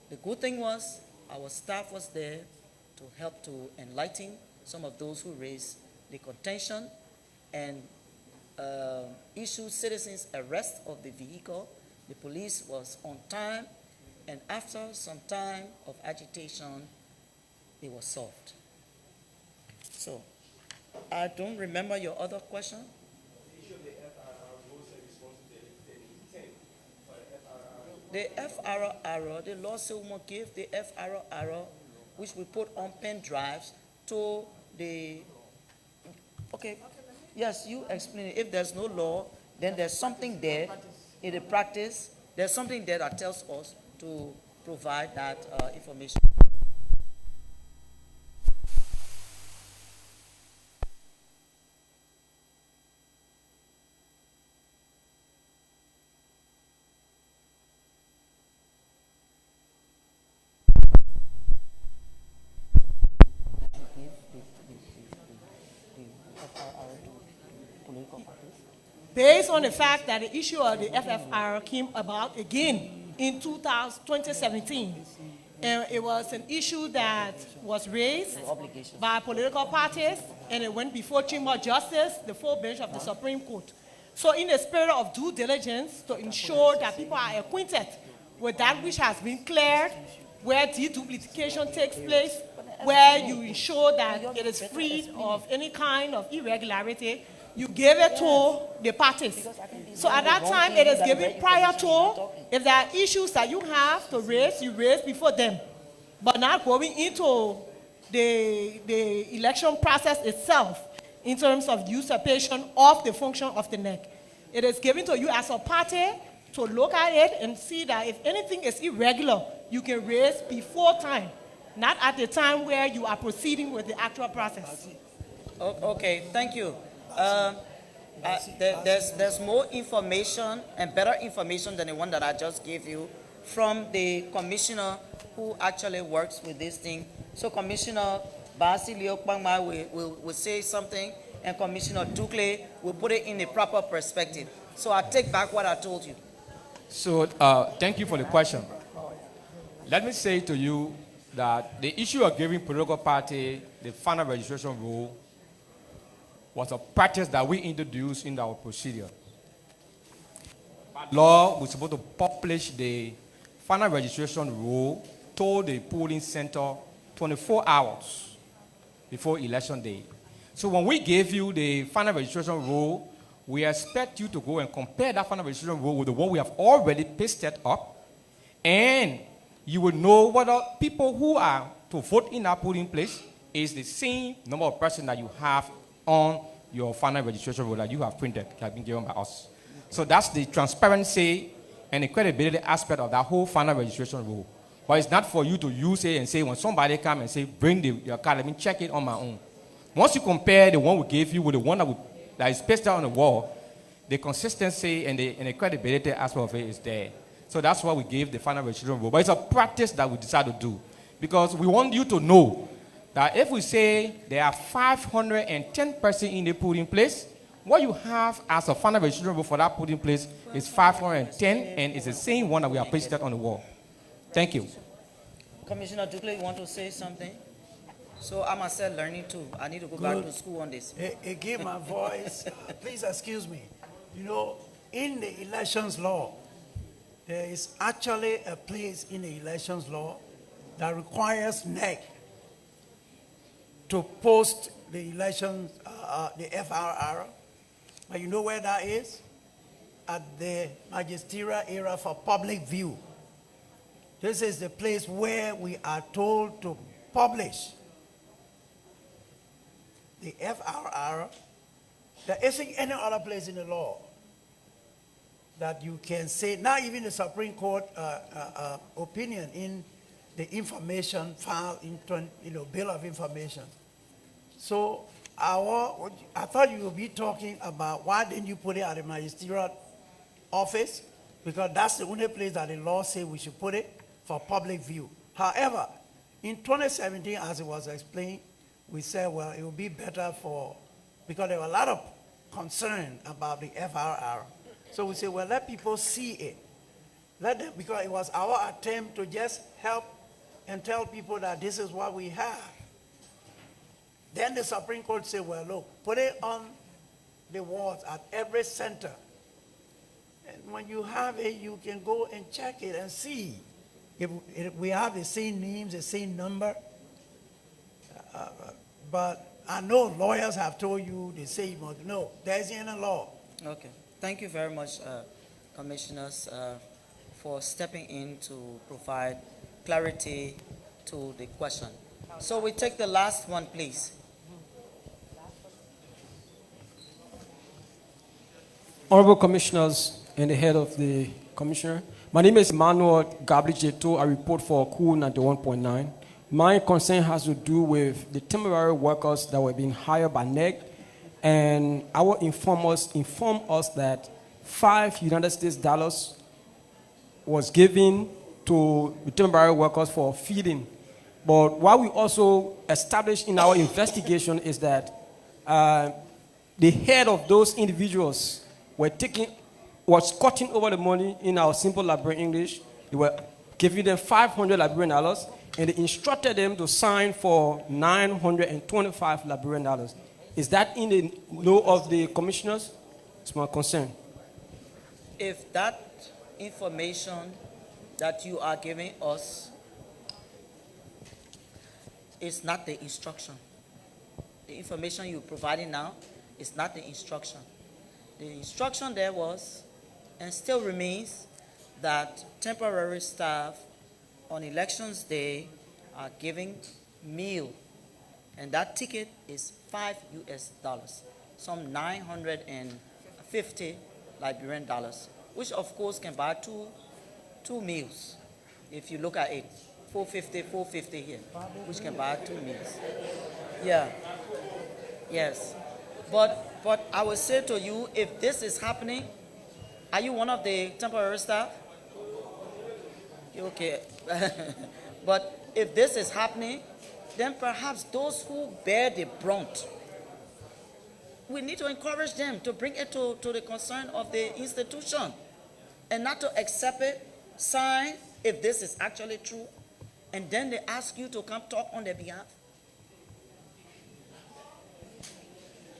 The good thing was our staff was there to help to enlighten some of those who raised the contention and issue citizens arrest of the vehicle. The police was on time, and after some time of agitation, it was solved. So, I don't remember your other question. The FRR, the law says we must give the FRR, which we put on pen drives, to the, okay, yes, you explain it. If there's no law, then there's something there in the practice, there's something there that tells us to provide that information. Based on the fact that the issue of the FFR came about again in 2017, and it was an issue that was raised by political parties, and it went before Chamber of Justice, the full bench of the Supreme Court. So in the spirit of due diligence, to ensure that people are acquainted with that which has been cleared, where deduplication takes place, where you ensure that it is free of any kind of irregularity, you give it to the parties. So at that time, it is given prior to. If there are issues that you have to raise, you raise before them. But not going into the election process itself in terms of usurpation of the function of the NEC. It is given to you as a party to look at it and see that if anything is irregular, you can raise before time, not at the time where you are proceeding with the actual process. Okay, thank you. There's more information and better information than the one that I just gave you from the commissioner who actually works with this thing. So Commissioner Basilio Pangma will say something, and Commissioner Dukle will put it in a proper perspective. So I take back what I told you. So thank you for the question. Let me say to you that the issue of giving political party the final registration rule was a practice that we introduced in our procedure. By law, we're supposed to publish the final registration rule to the polling center 24 hours before election day. So when we gave you the final registration rule, we expect you to go and compare that final registration rule with the one we have already pasted up And you will know whether people who are to vote in that polling place is the same number of persons that you have on your final registration roll that you have printed, have been given by us. So that's the transparency and the credibility aspect of that whole final registration roll. But it's not for you to use it and say, when somebody come and say, bring your card, let me check it on my own. Once you compare the one we gave you with the one that is pasted on the wall, the consistency and the credibility aspect of it is there. So that's why we gave the final registration roll. But it's a practice that we decided to do. Because we want you to know that if we say there are 510 persons in the polling place, what you have as a final registration roll for that polling place is 510, and it's the same one that we have pasted on the wall. Thank you. Commissioner Dukley, you want to say something? So I'm myself learning too. I need to go back to school on this. Again, my voice. Please excuse me. You know, in the elections law, there is actually a place in the elections law that requires NEC to post the elections, the FRR. But you know where that is? At the magisterial area for public view. This is the place where we are told to publish the FRR. There isn't any other place in the law that you can say, not even the Supreme Court opinion in the information file, Bill of Information. So I thought you would be talking about why didn't you put it at the magisterial office? Because that's the only place that the law says we should put it for public view. However, in 2017, as it was explained, we said, well, it would be better because there were a lot of concern about the FRR. So we said, well, let people see it. Let them, because it was our attempt to just help and tell people that this is what we have. Then the Supreme Court said, well, look, put it on the walls at every center. And when you have it, you can go and check it and see if we have the same names, the same number. But I know lawyers have told you, they say, no, there isn't any law. Okay. Thank you very much, commissioners, for stepping in to provide clarity to the question. So we take the last one, please. Honorable Commissioners and the head of the Commissioner, my name is Emmanuel Gablijeto. I report for Cool 91.9. My concern has to do with the temporary workers that were being hired by NEC, and our informers informed us that $5 was given to the temporary workers for feeding. But what we also established in our investigation is that the head of those individuals was cutting over the money in our simple Liberian English. They were giving them $500 Liberian, and they instructed them to sign for $925 Liberian. Is that in the know of the commissioners? It's my concern. If that information that you are giving us is not the instruction, the information you're providing now is not the instruction. The instruction there was, and still remains, that temporary staff on elections day are giving meal, and that ticket is $5, some 950 Liberian dollars, which of course can buy two meals. If you look at it, 450 here, which can buy 2 meals. Yeah, yes. But I will say to you, if this is happening, are you one of the temporary staff? Okay. But if this is happening, then perhaps those who bear the brunt, we need to encourage them to bring it to the concern of the institution and not to accept it, sign if this is actually true, and then they ask you to come talk on their behalf.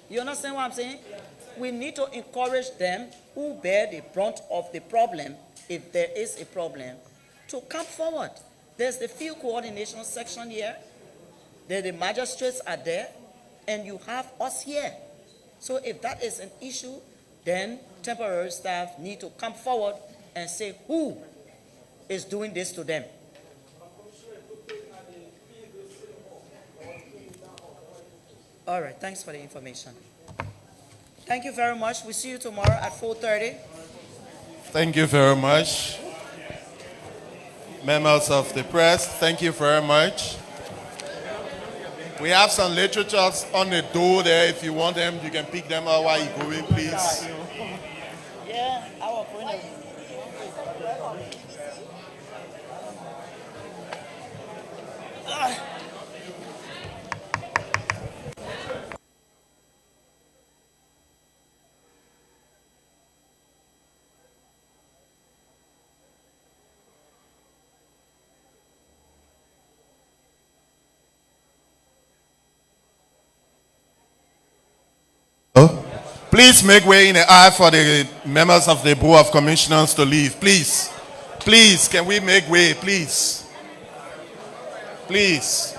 You understand what I'm saying? We need to encourage them who bear the brunt of the problem, if there is a problem, to come forward. There's the field coordination section here. The magistrates are there, and you have us here. So if that is an issue, then temporary staff need to come forward and say who is doing this to them? All right, thanks for the information. Thank you very much. We'll see you tomorrow at 4:30. Thank you very much. Members of the press, thank you very much. We have some literatures on the door there. If you want them, you can pick them up while you're going, please. Yeah, I will bring it. Please make way in the aisle for the members of the Board of Commissioners to leave. Please. Please, can we make way, please? Please.